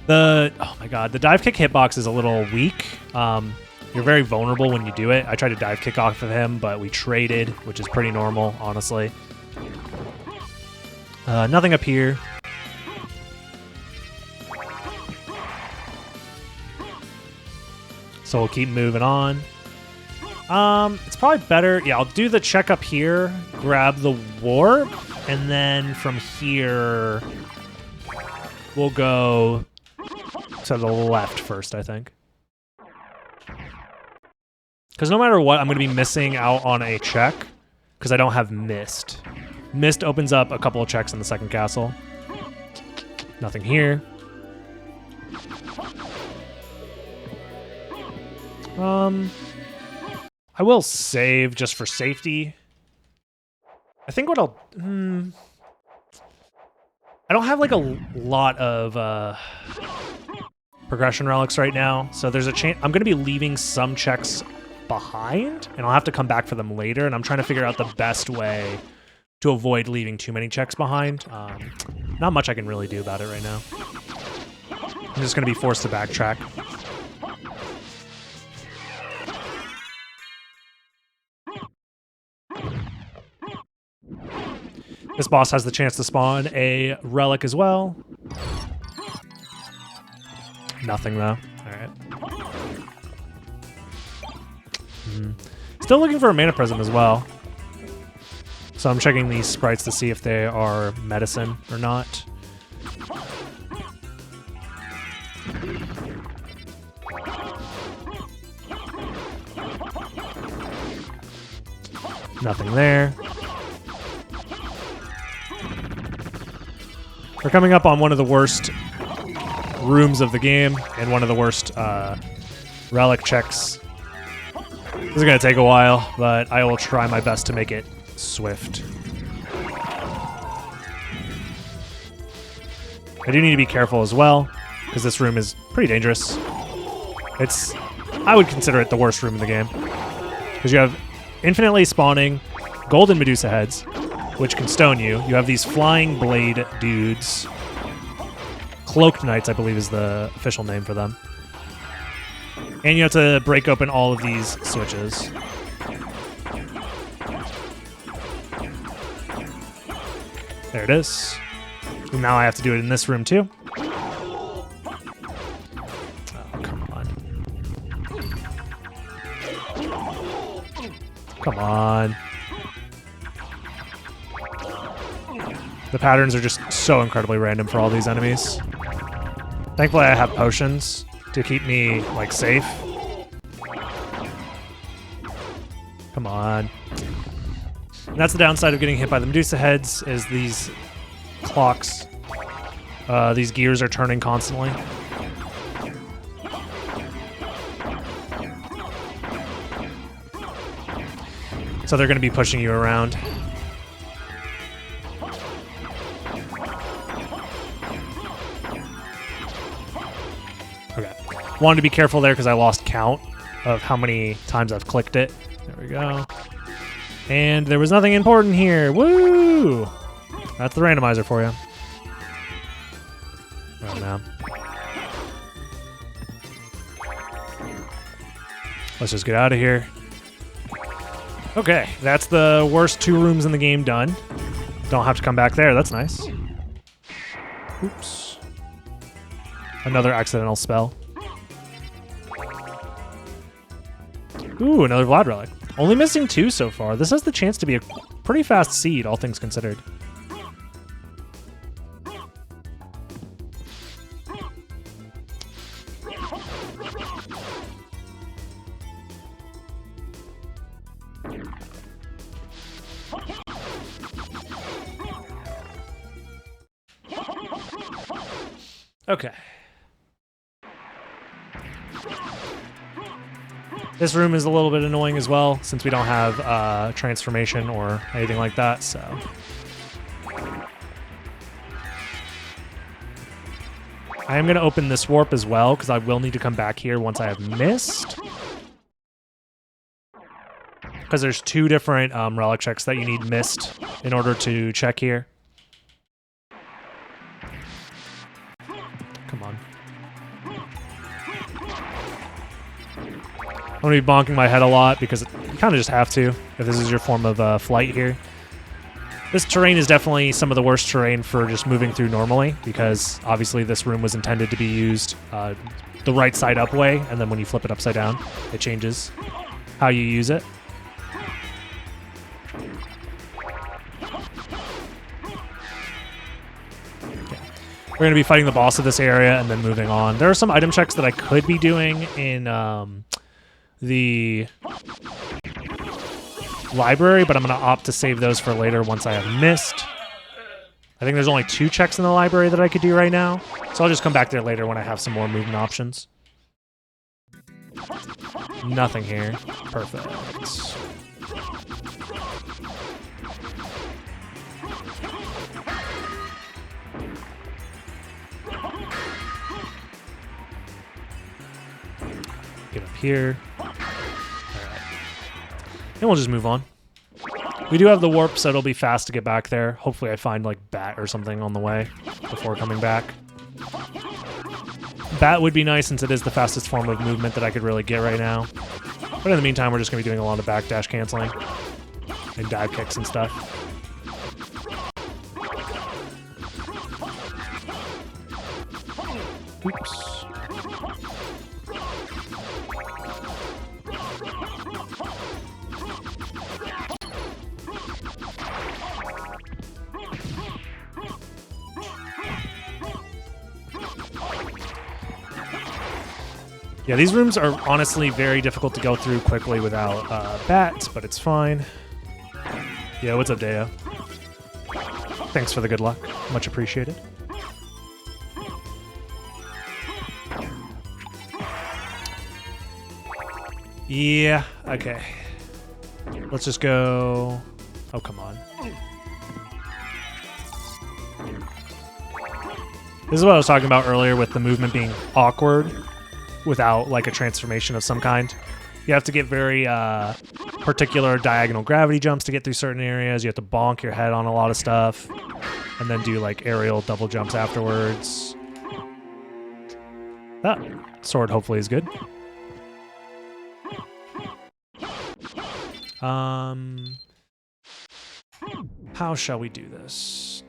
Oh my god, the dive kick hitbox is a little weak. You're very vulnerable when you do it. I tried to dive kick off of him, but we traded, which is pretty normal, honestly. Nothing up here. So we'll keep moving on. It's probably better. Yeah, I'll do the check up here, grab the warp, and then from here we'll go to the left first, I think. Because no matter what, I'm going to be missing out on a check because I don't have Mist. Mist opens up a couple of checks in the second castle. Nothing here. I will save just for safety. I think what I'll... I don't have like a lot of progression relics right now, so there's a chance I'm going to be leaving some checks behind, and I'll have to come back for them later, and I'm trying to figure out the best way to avoid leaving too many checks behind. Not much I can really do about it right now. I'm just going to be forced to backtrack. This boss has the chance to spawn a relic as well. Nothing though. Alright. Still looking for a mana prism as well. So I'm checking these sprites to see if they are medicine or not. Nothing there. We're coming up on one of the worst rooms of the game and one of the worst relic checks. This is going to take a while, but I will try my best to make it swift. I do need to be careful as well, because this room is pretty dangerous. I would consider it the worst room in the game, because you have infinitely spawning golden Medusa heads, which can stone you. You have these flying blade dudes. Cloaked Knights, I believe, is the official name for them. And you have to break open all of these switches. There it is. And now I have to do it in this room too. Oh, come on. Come on. The patterns are just so incredibly random for all these enemies. Thankfully, I have potions to keep me, like, safe. Come on. And that's the downside of getting hit by the Medusa heads, is these clocks. These gears are turning constantly. So they're going to be pushing you around. Okay. Wanted to be careful there because I lost count of how many times I've clicked it. There we go. And there was nothing important here. Woo! That's the randomizer for you. Oh, no. Let's just get out of here. Okay, that's the worst 2 rooms in the game done. Don't have to come back there. That's nice. Oops. Another accidental spell. Ooh, another Vlad relic. Only missing 2 so far. This has the chance to be a pretty fast seed, all things considered. Okay. This room is a little bit annoying as well, since we don't have transformation or anything like that, so... I am going to open this warp as well, because I will need to come back here once I have missed. Because there's 2 different relic checks that you need missed in order to check here. Come on. I'm going to be bonking my head a lot because you kind of just have to if this is your form of flight here. This terrain is definitely some of the worst terrain for just moving through normally because obviously this room was intended to be used the right side up way, and then when you flip it upside down, it changes how you use it. We're going to be fighting the boss of this area and then moving on. There are some item checks that I could be doing in the library, but I'm going to opt to save those for later once I have missed. I think there's only 2 checks in the library that I could do right now, so I'll just come back there later when I have some more movement options. Nothing here. Perfect. Get up here. Alright. And we'll just move on. We do have the warp, so it'll be fast to get back there. Hopefully I find, like, Bat or something on the way before coming back. Bat would be nice since it is the fastest form of movement that I could really get right now. But in the meantime, we're just going to be doing a lot of backdash canceling and dive kicks and stuff. Oops. Yeah, these rooms are honestly very difficult to go through quickly without bats, but it's fine. Yeah, what's up, Deo? Thanks for the good luck. Much appreciated. Yeah, okay. Let's just go... Oh, come on. This is what I was talking about earlier with the movement being awkward without, like, a transformation of some kind. You have to get very particular diagonal gravity jumps to get through certain areas. You have to bonk your head on a lot of stuff and then do, like, aerial double jumps afterwards. That sword hopefully is good. How shall we do this?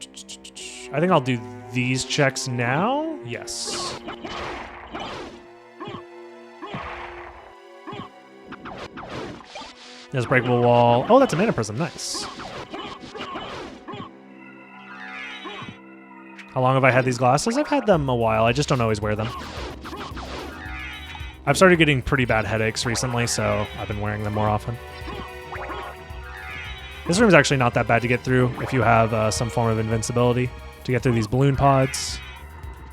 I think I'll do these checks now. Yes. There's a breakable wall. Oh, that's a mana prism. Nice. How long have I had these glasses? I've had them a while. I just don't always wear them. I've started getting pretty bad headaches recently, so I've been wearing them more often. This room's actually not that bad to get through if you have some form of invincibility to get through these balloon pods.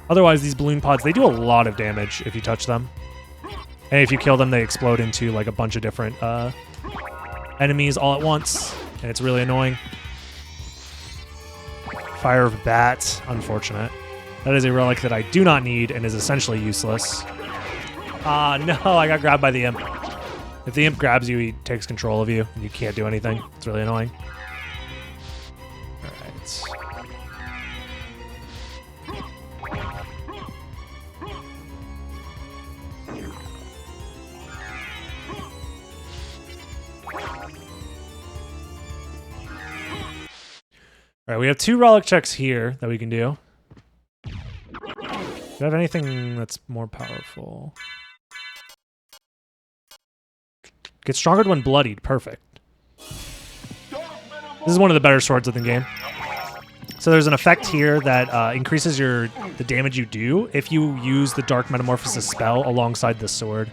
Otherwise, these balloon pods, they do a lot of damage if you touch them. And if you kill them, they explode into like a bunch of different enemies all at once, and it's really annoying. Fire of Bat, unfortunate. That is a relic that I do not need and is essentially useless. Ah, no, I got grabbed by the imp. If the imp grabs you, he takes control of you, and you can't do anything. It's really annoying. Alright. Alright, we have 2 relic checks here that we can do. Do you have anything that's more powerful? Get stronger when bloodied. Perfect. This is one of the better swords of the game. So there's an effect here that increases the damage you do if you use the Dark Metamorphosis spell alongside the sword.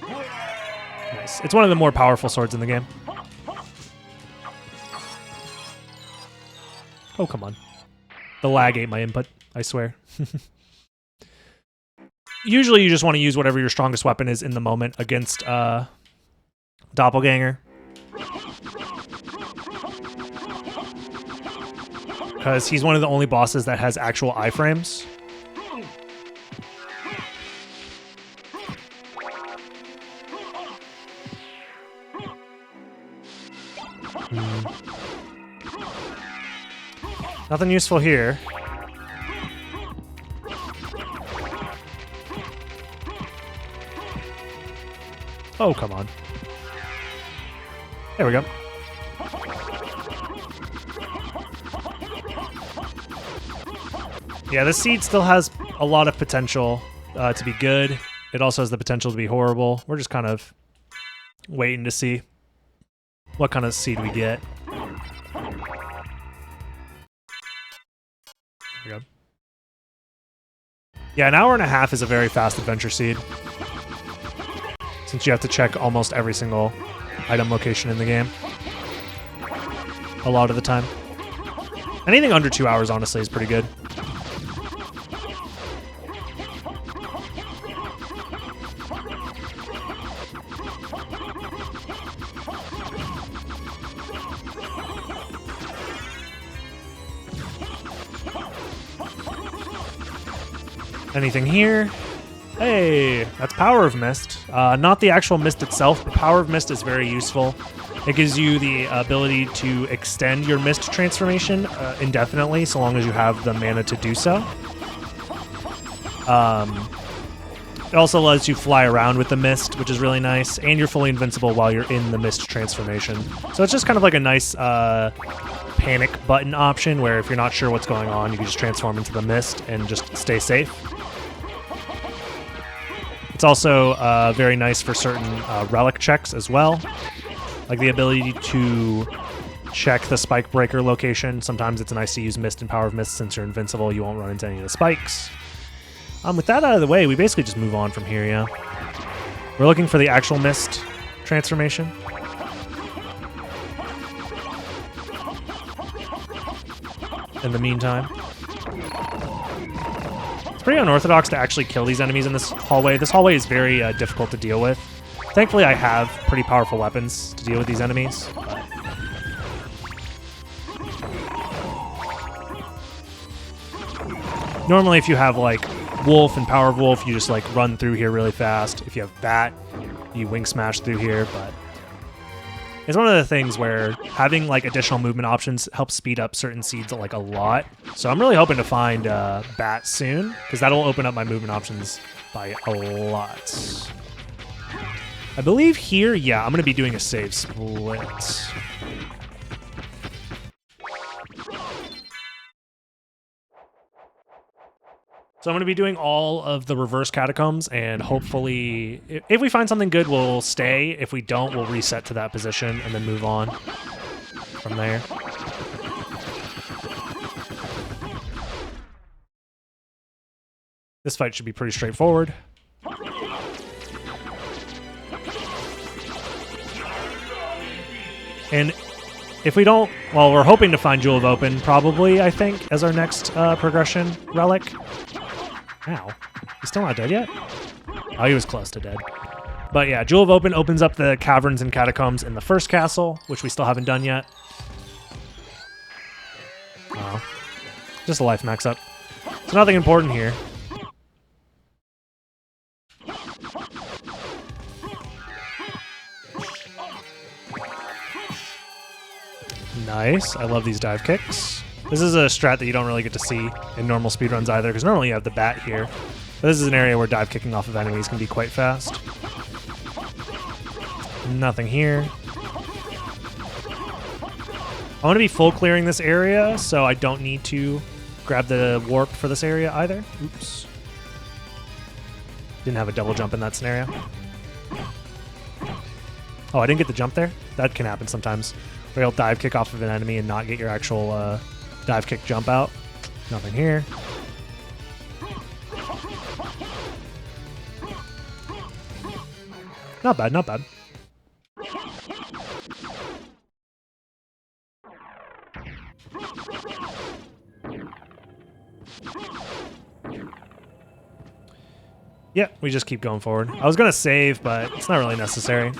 Nice. It's one of the more powerful swords in the game. Oh, come on. The lag ate my input, I swear. Usually you just want to use whatever your strongest weapon is in the moment against Doppelganger. Because he's one of the only bosses that has actual iframes. Nothing useful here. Oh, come on. There we go. Yeah, this seed still has a lot of potential to be good. It also has the potential to be horrible. We're just kind of waiting to see what kind of seed we get. There we go. Yeah, an hour and a half is a very fast adventure seed, since you have to check almost every single item location in the game a lot of the time. Anything under 2 hours, honestly, is pretty good. Anything here? Hey, that's Power of Mist. Not the actual mist itself, but Power of Mist is very useful. It gives you the ability to extend your mist transformation indefinitely, so long as you have the mana to do so. It also lets you fly around with the mist, which is really nice, and you're fully invincible while you're in the mist transformation. So it's just kind of like a nice panic button option, where if you're not sure what's going on, you can just transform into the mist and just stay safe. It's also very nice for certain relic checks as well, like the ability to check the spike breaker location. Sometimes it's nice to use Mist and Power of Mist. Since you're invincible, you won't run into any of the spikes. With that out of the way, we basically just move on from here, yeah. We're looking for the actual Mist transformation. In the meantime, it's pretty unorthodox to actually kill these enemies in this hallway. This hallway is very difficult to deal with. Thankfully, I have pretty powerful weapons to deal with these enemies. Normally, if you have like Wolf and Power of Wolf, you just like run through here really fast. If you have Bat, you wing smash through here, but it's one of the things where having like additional movement options helps speed up certain seeds like a lot. So I'm really hoping to find Bat soon, because that'll open up my movement options by a lot. I believe here, yeah, I'm going to be doing a save split. So I'm going to be doing all of the reverse catacombs, and hopefully, if we find something good, we'll stay. If we don't, we'll reset to that position and then move on from there. This fight should be pretty straightforward. And if we don't, well, we're hoping to find Jewel of Open, probably, I think, as our next progression relic. Ow. He's still not dead yet? Oh, he was close to dead. But yeah, Jewel of Open opens up the caverns and catacombs in the first castle, which we still haven't done yet. Oh. Just a life max up. So nothing important here. Nice. I love these dive kicks. This is a strat that you don't really get to see in normal speedruns either, because normally you have the bat here. But this is an area where dive kicking off of enemies can be quite fast. Nothing here. I want to be full clearing this area, so I don't need to grab the warp for this area either. Oops. Didn't have a double jump in that scenario. Oh, I didn't get the jump there? That can happen sometimes. Where you'll dive kick off of an enemy and not get your actual dive kick jump out. Nothing here. Not bad, not bad. Yeah, we just keep going forward. I was gonna save, but it's not really necessary.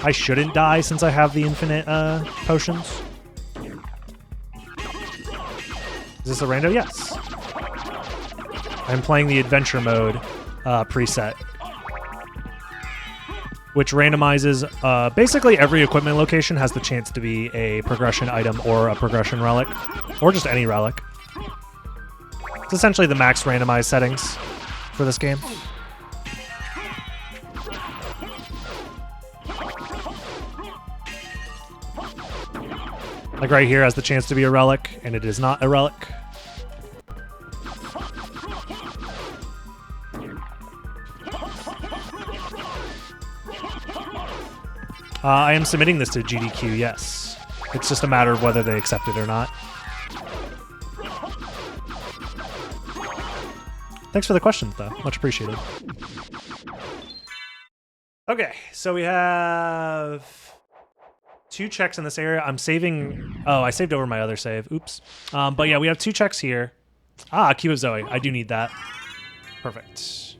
I shouldn't die since I have the infinite potions. Is this a rando? Yes. I'm playing the adventure mode preset, which randomizes basically every equipment location has the chance to be a progression item or a progression relic, or just any relic. It's essentially the max randomized settings for this game. Like right here has the chance to be a relic, and it is not a relic. I am submitting this to GDQ, yes. It's just a matter of whether they accept it or not. Thanks for the questions, though. Much appreciated. Okay, so we have 2 checks in this area. I'm saving... Oh, I saved over my other save. Oops. But yeah, we have 2 checks here. Ah, Cube of Zoe. I do need that. Perfect.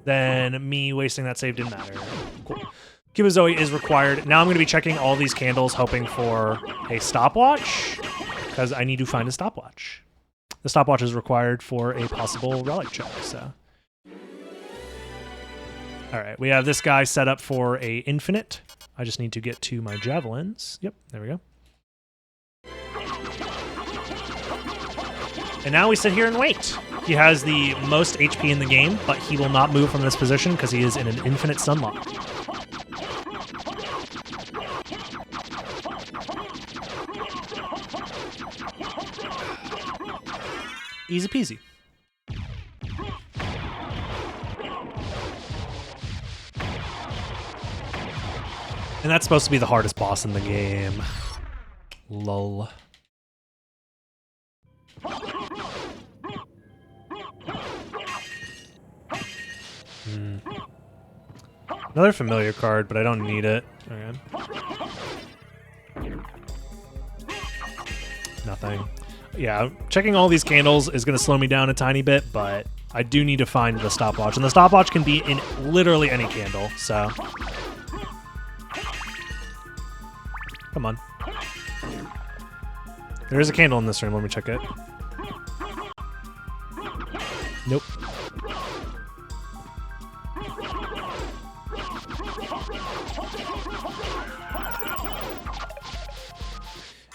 Then me wasting that save didn't matter. Cool. Cube of Zoe is required. Now I'm going to be checking all these candles, hoping for a stopwatch, because I need to find a stopwatch. The stopwatch is required for a possible relic check, so... Alright, we have this guy set up for a infinite. I just need to get to my javelins. Yep, there we go. And now we sit here and wait. He has the most HP in the game, but he will not move from this position because he is in an infinite sunlock. Easy peasy. And that's supposed to be the hardest boss in the game. Lol. Another familiar card, but I don't need it. Okay. Nothing. Yeah, checking all these candles is going to slow me down a tiny bit, but I do need to find the stopwatch. And the stopwatch can be in literally any candle, so... Come on. There is a candle in this room. Let me check it. Nope.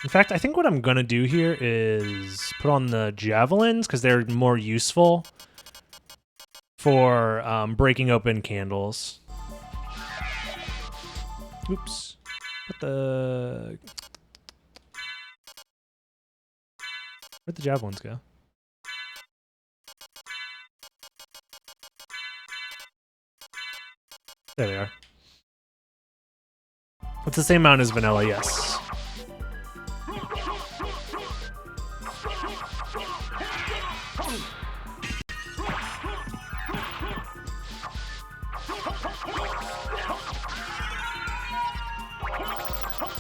In fact, I think what I'm going to do here is put on the javelins because they're more useful for breaking open candles. Oops. Where'd the javelins go? There they are. It's the same amount as vanilla, yes.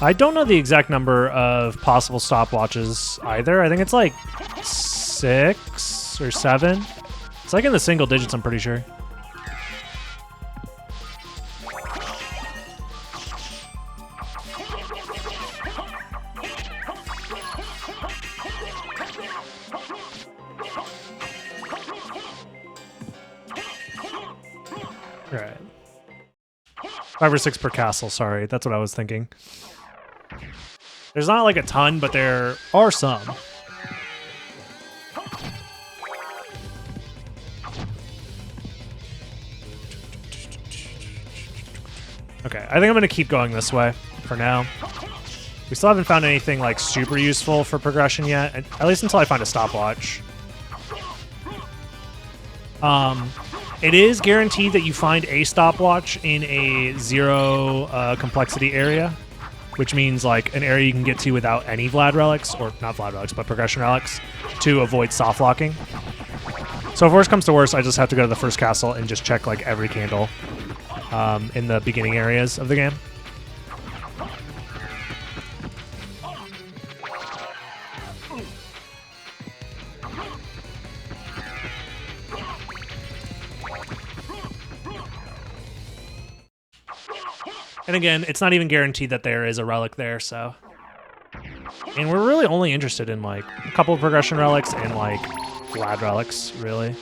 I don't know the exact number of possible stopwatches either. I think it's like 6 or 7. It's like in the single digits, I'm pretty sure. All right. 5 or 6 per castle, sorry. That's what I was thinking. There's not like a ton, but there are some. Okay, I think I'm going to keep going this way for now. We still haven't found anything like super useful for progression yet, at least until I find a stopwatch. It is guaranteed that you find a stopwatch in a 0 complexity area, which means like an area you can get to without any Vlad relics, or not Vlad relics, but progression relics, to avoid soft locking. So if worse comes to worse, I just have to go to the first castle and just check like every candle in the beginning areas of the game. And again, it's not even guaranteed that there is a relic there, so... And we're really only interested in, like, a couple of progression relics and, like, Vlad relics, really.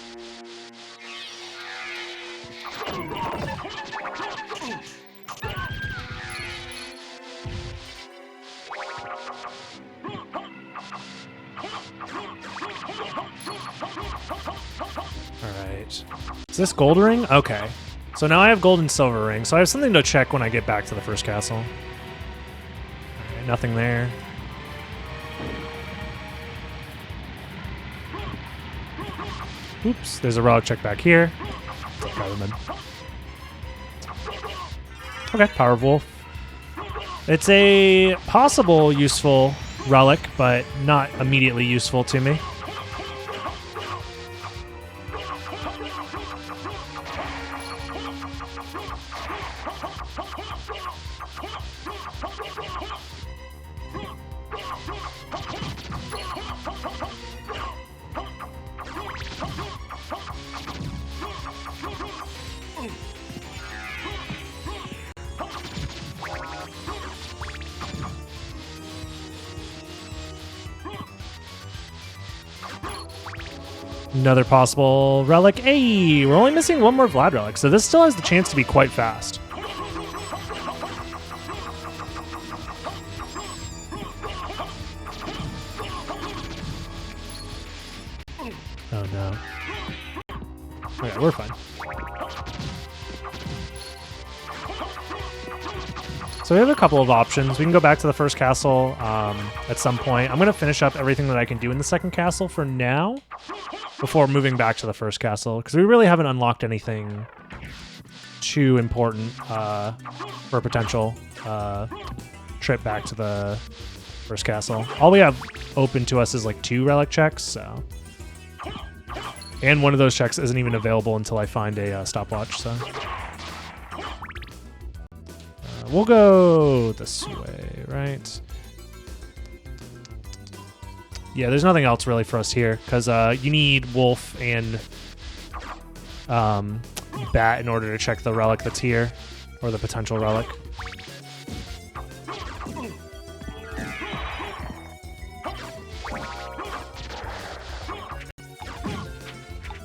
Alright. Is this gold ring? Okay. So now I have gold and silver ring, so I have something to check when I get back to the first castle. Alright, nothing there. Oops, there's a relic check back here. Okay, Power of Wolf. It's a possible useful relic, but not immediately useful to me. Another possible relic. Hey, we're only missing one more Vlad relic, so this still has the chance to be quite fast. Oh no. Okay, we're fine. So we have a couple of options. We can go back to the first castle at some point. I'm going to finish up everything that I can do in the second castle for now, before moving back to the first castle, because we really haven't unlocked anything too important for a potential trip back to the first castle. All we have open to us is like 2 relic checks, so... And one of those checks isn't even available until I find a stopwatch, so... we'll go this way, right? Yeah, there's nothing else really for us here, because you need Wolf and Bat in order to check the relic that's here, or the potential relic.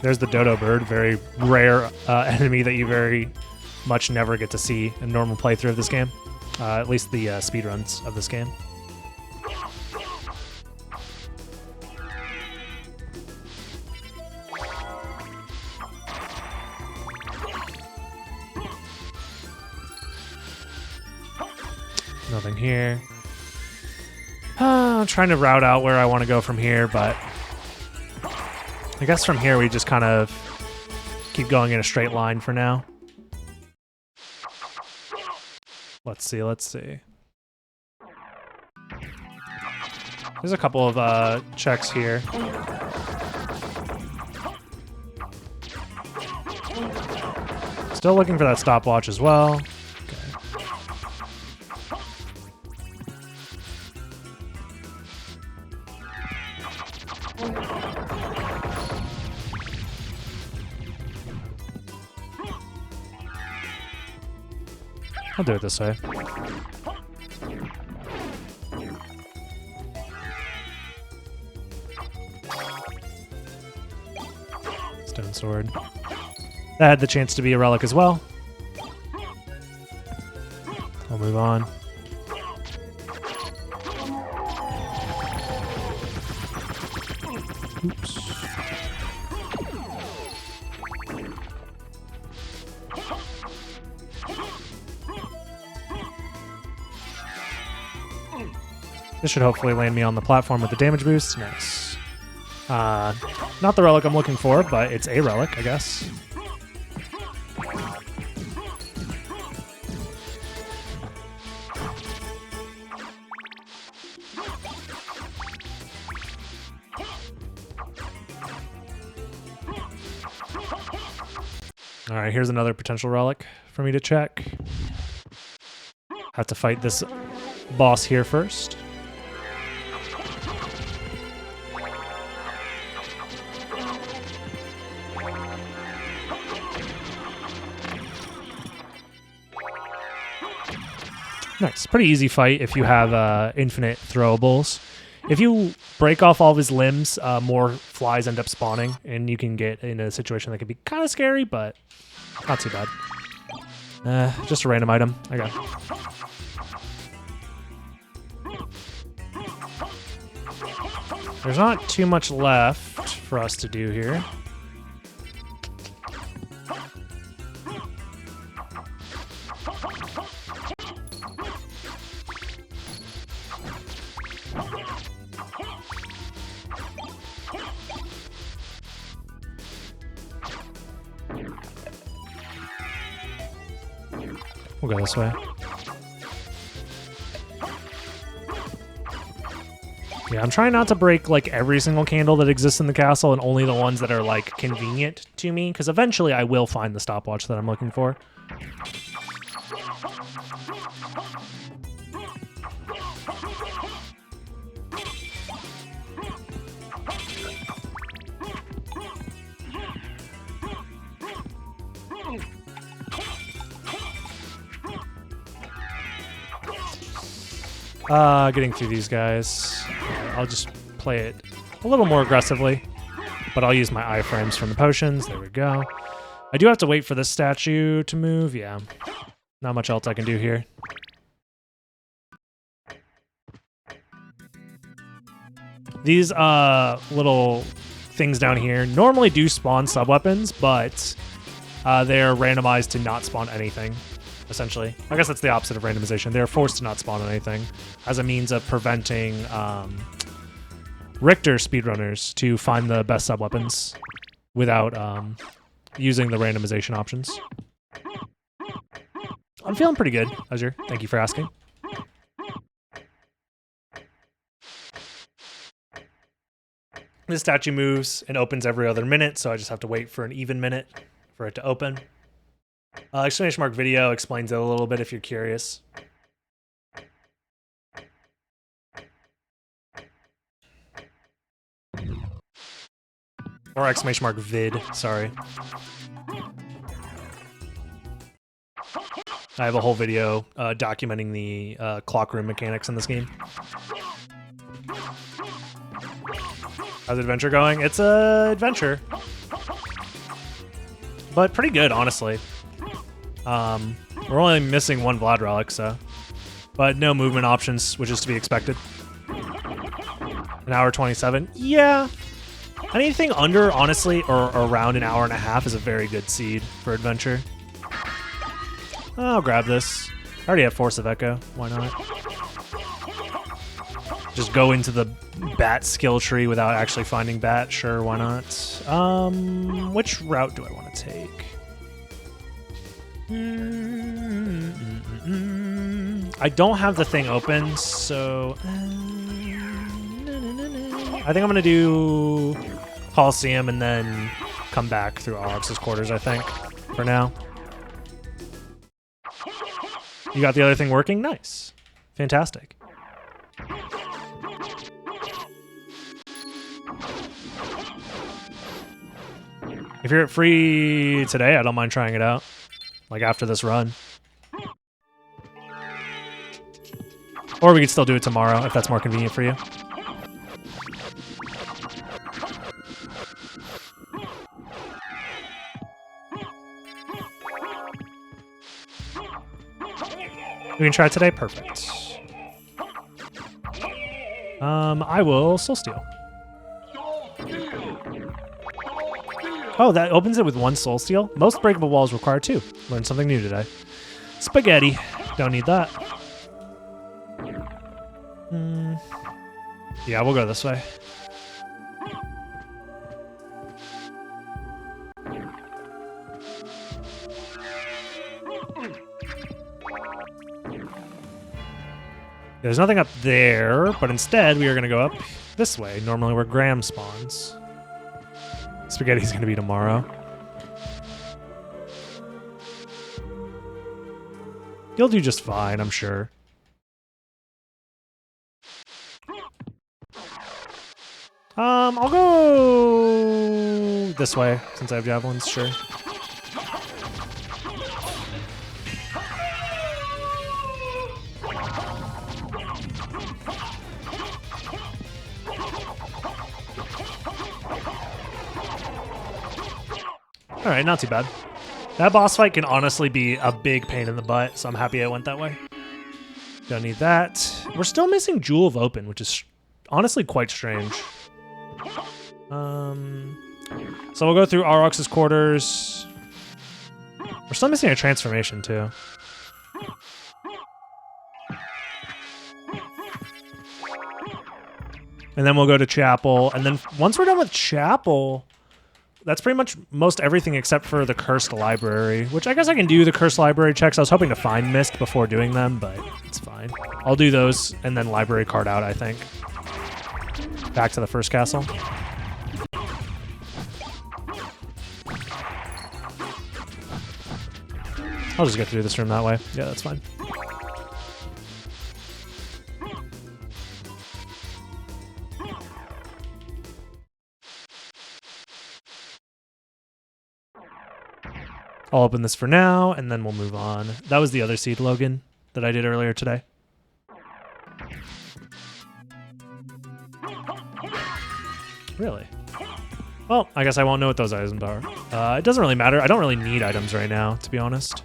There's the dodo bird, very rare enemy that you very much never get to see in normal playthrough of this game, at least the speedruns of this game. Nothing here. I'm trying to route out where I want to go from here, but I guess from here we just kind of keep going in a straight line for now. Let's see, let's see. There's a couple of checks here. Still looking for that stopwatch as well. Okay. I'll do it this way. Stone sword. That had the chance to be a relic as well. We'll move on. Oops. This should hopefully land me on the platform with the damage boost. Nice. Not the relic I'm looking for, but it's a relic, I guess. All right, here's another potential relic for me to check. Have to fight this boss here first. Nice. Pretty easy fight if you have infinite throwables. If you break off all of his limbs, more flies end up spawning, and you can get in a situation that can be kind of scary, but not too bad. Just a random item. I got it. There's not too much left for us to do here. We'll go this way. Yeah, I'm trying not to break like every single candle that exists in the castle and only the ones that are like convenient to me, because eventually I will find the stopwatch that I'm looking for. Getting through these guys. I'll just play it a little more aggressively, but I'll use my iframes from the potions. There we go. I do have to wait for this statue to move. Yeah, not much else I can do here. These little things down here normally do spawn sub-weapons, but they're randomized to not spawn anything. Essentially, I guess that's the opposite of randomization. They're forced to not spawn on anything as a means of preventing Richter speedrunners to find the best sub-weapons without using the randomization options. I'm feeling pretty good, Azure. Thank you for asking. This statue moves and opens every other minute, so I just have to wait for an even minute for it to open. Exclamation mark video explains it a little bit if you're curious. Or exclamation mark vid, sorry. I have a whole video documenting the clock room mechanics in this game. How's Adventure going? It's a adventure. But pretty good, honestly. We're only missing one Vlad relic, so. But no movement options, which is to be expected. An hour 27. Yeah. Anything under, honestly, or around an hour and a half is a very good seed for Adventure. I'll grab this. I already have Force of Echo. Why not? Just go into the bat skill tree without actually finding bat. Sure, why not? Which route do I want to take? I don't have the thing open, so I think I'm gonna do Coliseum and then come back through Aurochs's quarters, I think, for now. You got the other thing working? Nice. Fantastic. If you're free today, I don't mind trying it out. Like after this run. Or we could still do it tomorrow if that's more convenient for you. We can try it today? Perfect. I will Soul Steal. Oh, that opens it with 1 Soul Steal? Most breakable walls require 2. Learned something new today. Spaghetti. Don't need that. Yeah, we'll go this way. There's nothing up there, but instead we are going to go up this way, normally where Graham spawns. Spaghetti's going to be tomorrow. You'll do just fine, I'm sure. I'll go this way, since I have javelins, sure. Alright, not too bad. That boss fight can honestly be a big pain in the butt, so I'm happy I went that way. Don't need that. We're still missing Jewel of Open, which is honestly quite strange. So we'll go through Aurochs's quarters. We're still missing a transformation, too. And then we'll go to Chapel, and then once we're done with Chapel... That's pretty much most everything except for the Cursed Library, which I guess I can do the Cursed Library checks. I was hoping to find Mist before doing them, but it's fine. I'll do those and then Library card out, I think. Back to the first castle. I'll just get through this room that way. Yeah, that's fine. I'll open this for now, and then we'll move on. That was the other seed, Logan, that I did earlier today. Really? Well, I guess I won't know what those items are. It doesn't really matter. I don't really need items right now, to be honest.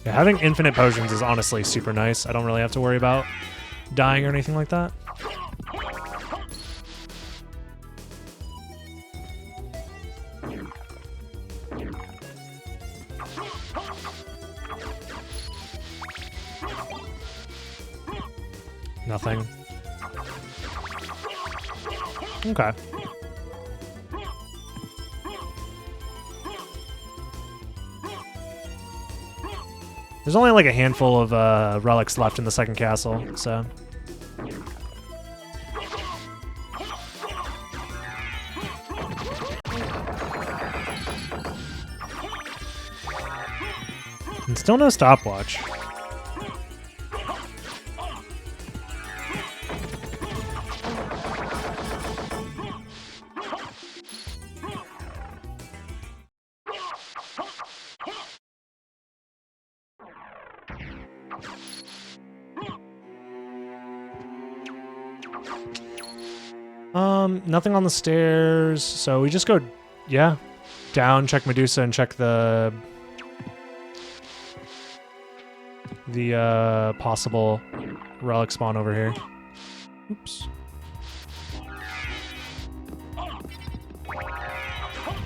Yeah, having infinite potions is honestly super nice. I don't really have to worry about dying or anything like that. Nothing. Okay. There's only like a handful of relics left in the second castle, so... And still no stopwatch. Nothing on the stairs, so we just go, yeah, down, check Medusa, and check the possible relic spawn over here. Oops.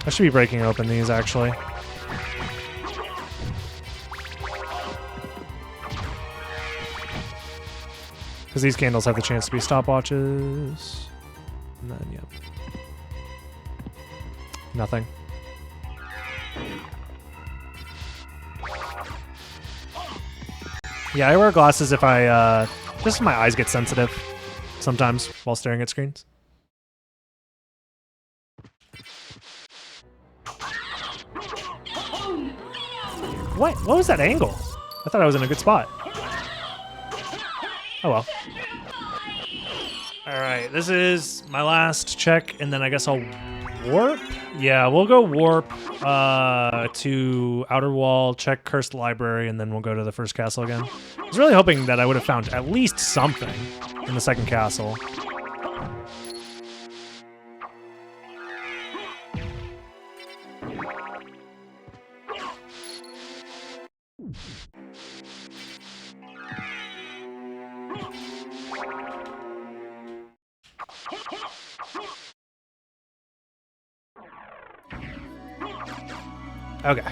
I should be breaking open these, actually. Because these candles have the chance to be stopwatches. And then, yeah. Nothing. Yeah, I wear glasses if I, just my eyes get sensitive sometimes while staring at screens. What? What was that angle? I thought I was in a good spot. Oh well. Alright, this is my last check, and then I guess I'll warp? Yeah, we'll go warp to Outer Wall, check Cursed Library, and then we'll go to the first castle again. I was really hoping that I would have found at least something in the second castle. Okay.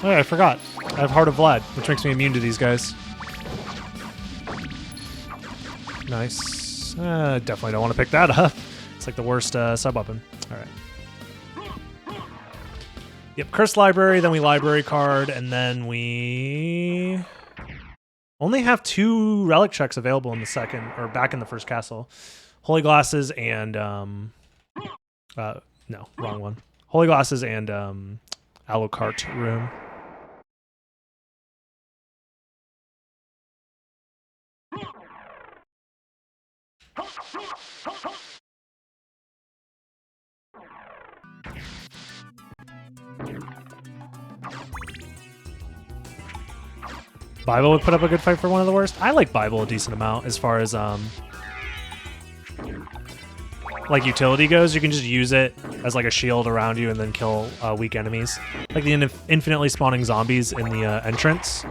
Oh, yeah, I forgot. I have Heart of Vlad, which makes me immune to these guys. Nice. Definitely don't want to pick that up. It's like the worst sub-weapon. All right. Yep, Cursed Library, then we Library Card, and then we only have 2 relic checks available in the second, or back in the first castle. Holy Glasses and, no, wrong one. Holy Glasses and Alucard Room. Bible would put up a good fight for one of the worst. I like Bible a decent amount as far as like utility goes. You can just use it as like a shield around you and then kill weak enemies. Like the infinitely spawning zombies in the entrance.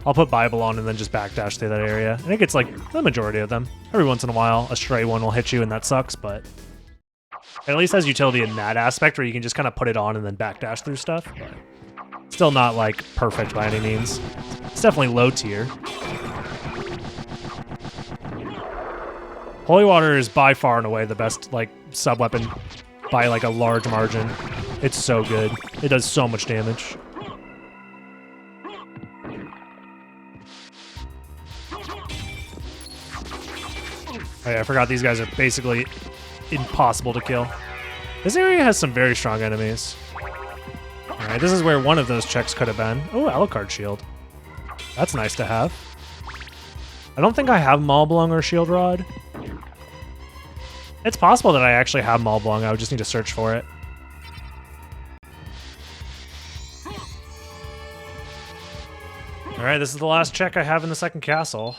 I'll put Bible on and then just backdash through that area. And it gets like the majority of them. Every once in a while, a stray one will hit you and that sucks, but it at least has utility in that aspect where you can just kind of put it on and then backdash through stuff. But still not like perfect by any means. It's definitely low tier. Holy Water is by far and away the best like sub-weapon by like a large margin. It's so good. It does so much damage. Oh yeah, I forgot these guys are basically impossible to kill. This area has some very strong enemies. Alright, this is where one of those checks could have been. Oh, Alucard Shield. That's nice to have. I don't think I have Maulblung or Shield Rod. It's possible that I actually have Maulblung. I would just need to search for it. Alright, this is the last check I have in the second castle.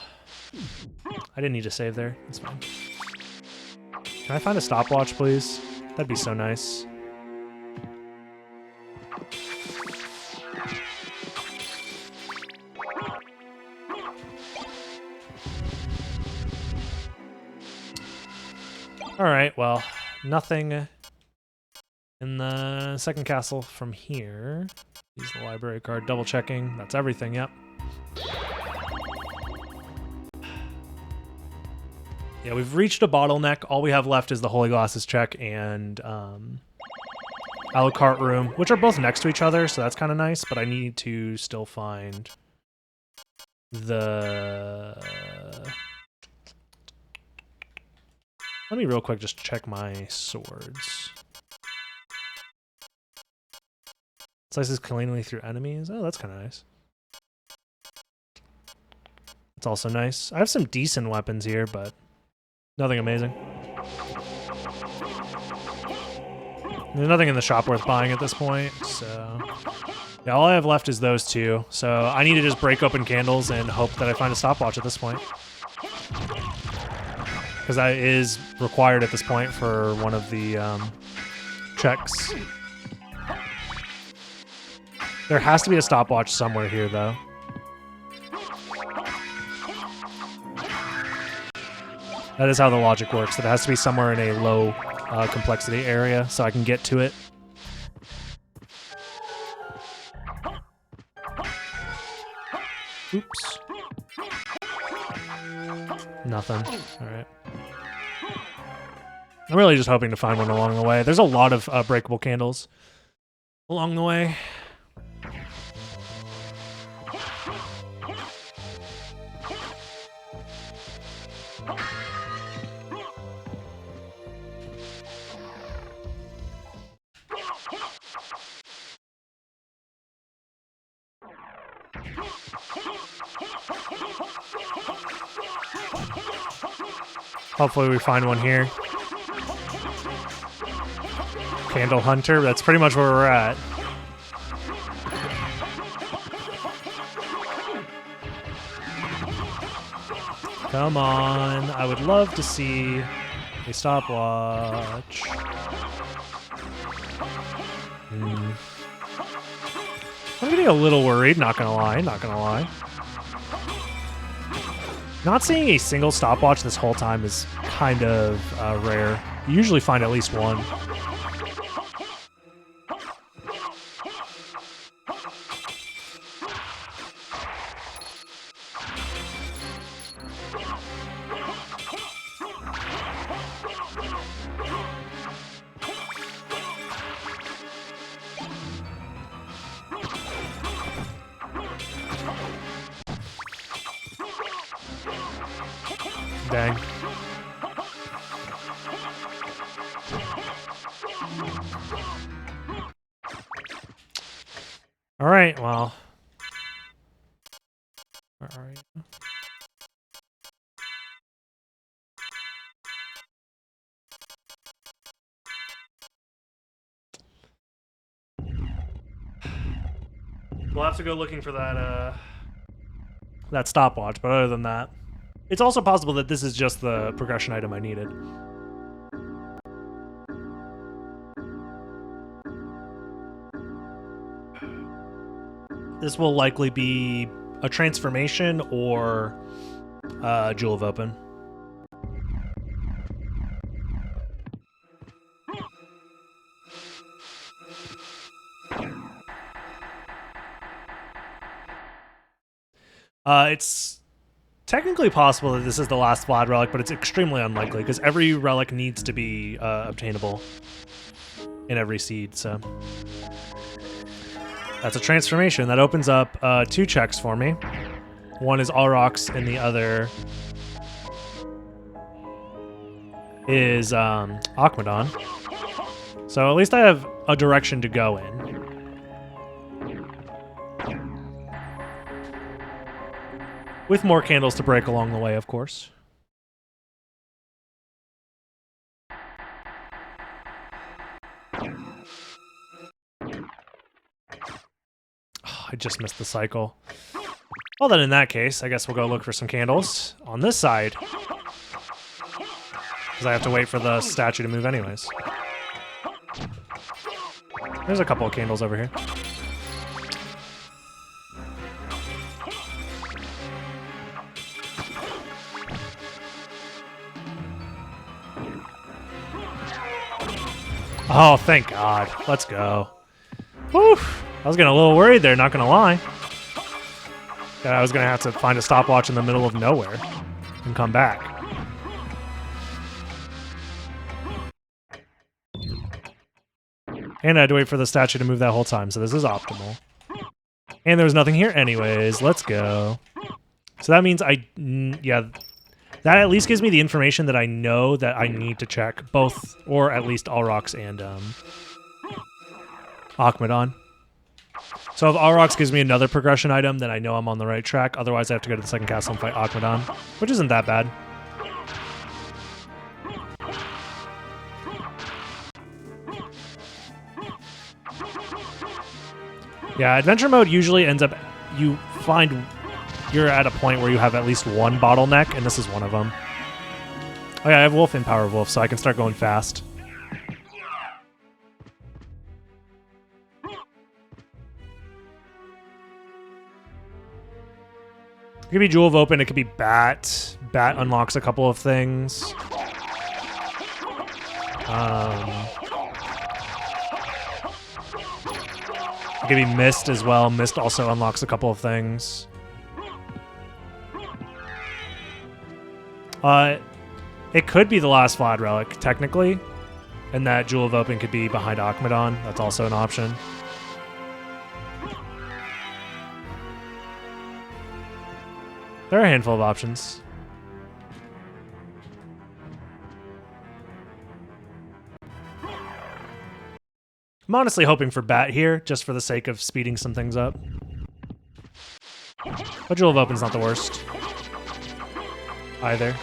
I didn't need to save there. It's fine. Can I find a stopwatch, please? That'd be so nice. Alright, well, nothing in the second castle from here. Use the library card, double checking. That's everything, yep. Yeah, we've reached a bottleneck. All we have left is the Holy Glasses check and Alucard Room, which are both next to each other, so that's kind of nice, but I need to still find the... Let me real quick just check my swords. Slices cleanly through enemies. Oh, that's kind of nice. It's also nice. I have some decent weapons here, but nothing amazing. There's nothing in the shop worth buying at this point, so... Yeah, all I have left is those two, so I need to just break open candles and hope that I find a stopwatch at this point. Because that is required at this point for one of the checks. There has to be a stopwatch somewhere here, though. That is how the logic works. That it has to be somewhere in a low complexity area so I can get to it. Oops. Nothing. All right. I'm really just hoping to find one along the way. There's a lot of breakable candles along the way. Hopefully we find one here. Candle Hunter, that's pretty much where we're at. Come on, I would love to see a stopwatch. I'm getting a little worried, not gonna lie. Not seeing a single stopwatch this whole time is kind of rare. You usually find at least one. Dang. All right, well. Where are you? We'll have to go looking for that stopwatch, but other than that, it's also possible that this is just the progression item I needed. This will likely be a transformation or Jewel of Open. It's technically possible that this is the last Vlad relic, but it's extremely unlikely because every relic needs to be obtainable in every seed, so. That's a transformation. That opens up 2 checks for me. One is Aurochs and the other is Akmadon. So at least I have a direction to go in. With more candles to break along the way, of course. Oh, I just missed the cycle. Well, then in that case, I guess we'll go look for some candles on this side. Because I have to wait for the statue to move anyways. There's a couple of candles over here. Oh, thank God. Let's go. Whew. I was getting a little worried there, not gonna lie. Yeah, I was gonna have to find a stopwatch in the middle of nowhere and come back. And I had to wait for the statue to move that whole time, so this is optimal. And there was nothing here anyways. Let's go. So that means yeah, that at least gives me the information that I know that I need to check both, or at least Aurochs and Akmadon. So if Aurochs gives me another progression item, then I know I'm on the right track. Otherwise, I have to go to the second castle and fight Akmadon, which isn't that bad. Yeah, adventure mode usually ends up, you find you're at a point where you have at least one bottleneck, and this is one of them. Oh yeah, I have Wolf and Power Wolf, so I can start going fast. It could be Jewel of Open, it could be Bat. Bat unlocks a couple of things. It could be Mist as well. Mist also unlocks a couple of things. It could be the last Vlad relic, technically. And that Jewel of Open could be behind Akmadon. That's also an option. There are a handful of options. I'm honestly hoping for Bat here, just for the sake of speeding some things up. But Jewel of Open's not the worst. Either.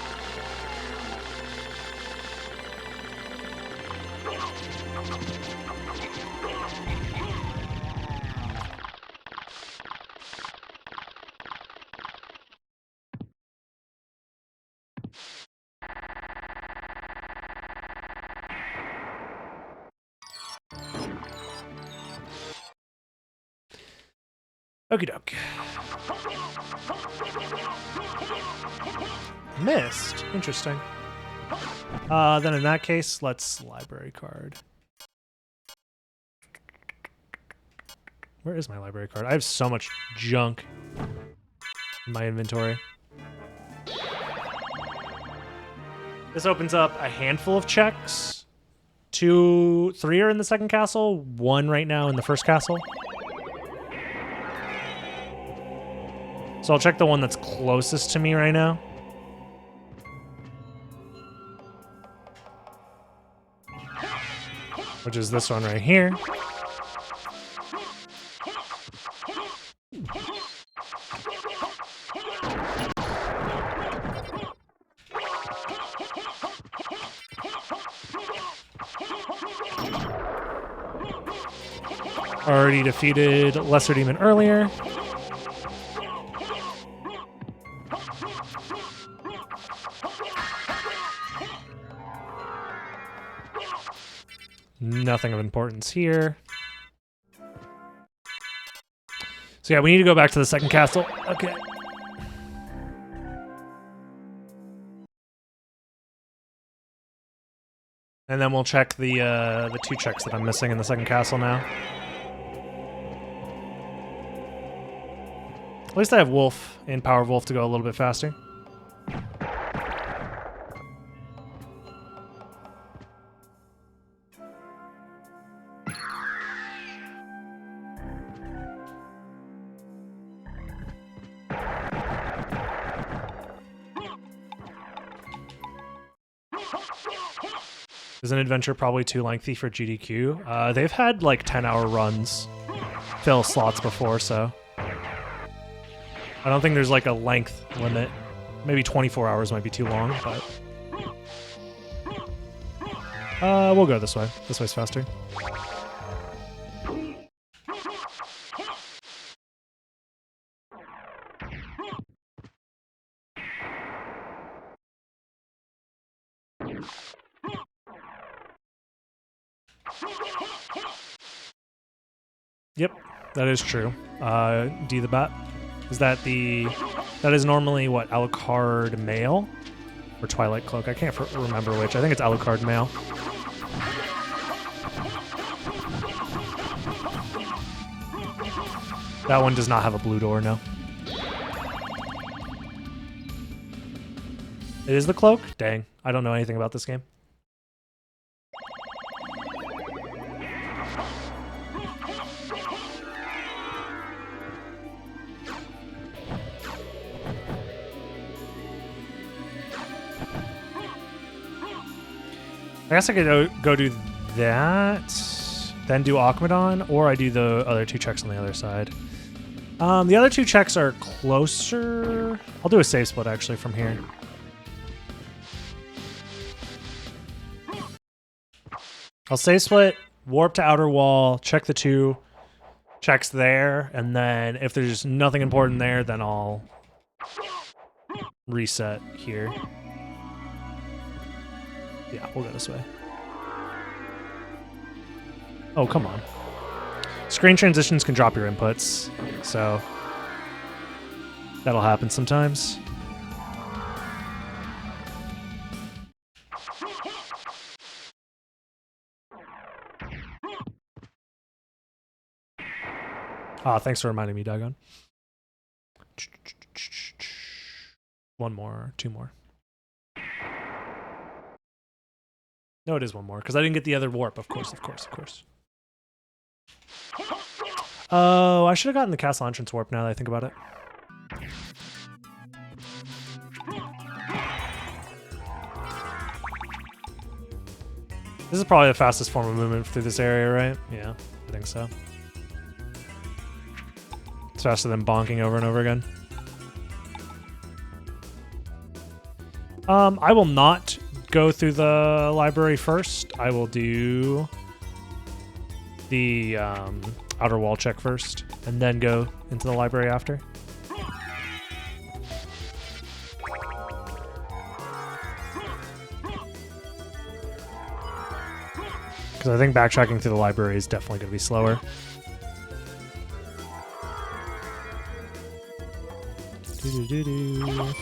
Okie doke. Missed. Interesting. Then in that case, let's library card. Where is my library card? I have so much junk in my inventory. This opens up a handful of checks. 2, 3 are in the second castle. 1 right now in the first castle. So I'll check the one that's closest to me right now. Which is this one right here. Already defeated Lesser Demon earlier. Nothing of importance here. So yeah, we need to go back to the second castle. Okay. And then we'll check the 2 checks that I'm missing in the second castle now. At least I have Wolf and Power of Wolf to go a little bit faster. Is an adventure probably too lengthy for GDQ? They've had like 10-hour runs fill slots before, so I don't think there's like a length limit. Maybe 24 hours might be too long, but we'll go this way. This way's faster. Yep, that is true. D the Bat. Is that that is normally what, Alucard Mail? Or Twilight Cloak? I can't remember which. I think it's Alucard Mail. That one does not have a blue door, no. It is the cloak? Dang, I don't know anything about this game. I guess I could go do that, then do Akmadon, or I do the other 2 checks on the other side. The other 2 checks are closer. I'll do a save split actually from here. I'll save split, warp to Outer Wall, check the 2 checks there, and then if there's nothing important there, then I'll reset here. Yeah, we'll go this way. Oh, come on. Screen transitions can drop your inputs, so that'll happen sometimes. Ah, thanks for reminding me, Dagon. 1 more, 2 more. No, it is one more, because I didn't get the other warp. Of course. Oh, I should have gotten the castle entrance warp now that I think about it. This is probably the fastest form of movement through this area, right? Yeah, I think so. It's faster than bonking over and over again. I will not go through the library first. I will do the outer wall check first, and then go into the library after. Because I think backtracking through the library is definitely going to be slower. Doo-doo-doo-doo.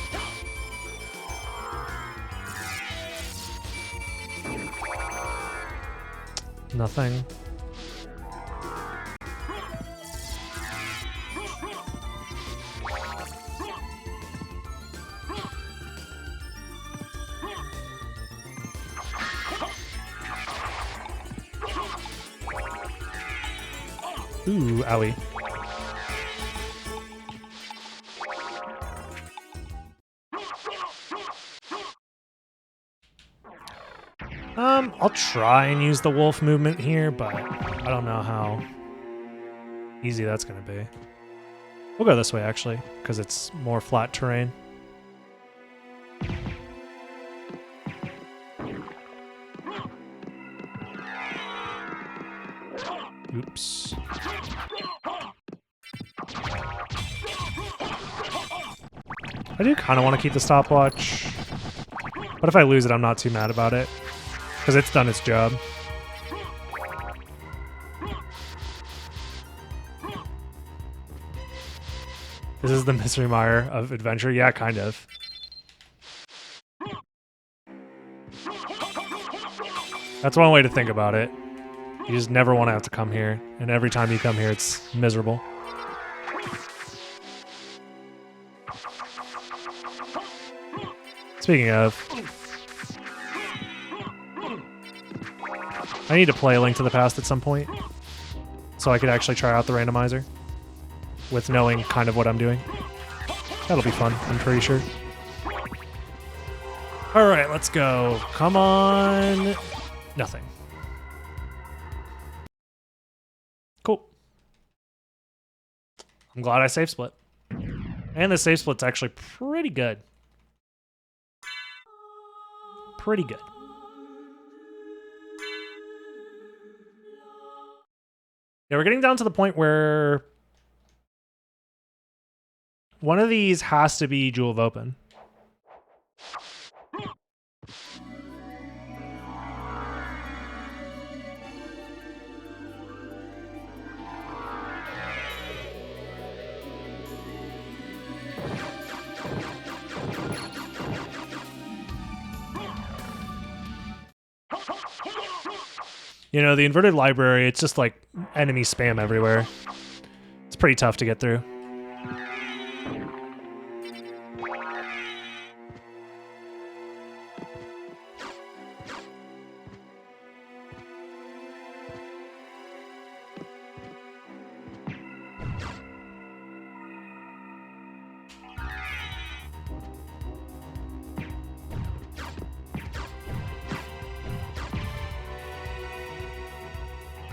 Nothing. Ooh, owie. I'll try and use the wolf movement here, but I don't know how easy that's going to be. We'll go this way, actually, because it's more flat terrain. Oops. I do kind of want to keep the stopwatch, but if I lose it, I'm not too mad about it, because it's done its job. This is the Mystery Mire of Adventure? Yeah, kind of. That's one way to think about it. You just never want to have to come here, and every time you come here, it's miserable. Speaking of, I need to play A Link to the Past at some point, so I could actually try out the randomizer with knowing kind of what I'm doing. That'll be fun, I'm pretty sure. Alright, let's go. Come on. Nothing. Cool. I'm glad I save split. And the save split's actually pretty good. Pretty good. Yeah, we're getting down to the point where one of these has to be Jewel of Open. You know, the inverted library, it's just like enemy spam everywhere. It's pretty tough to get through.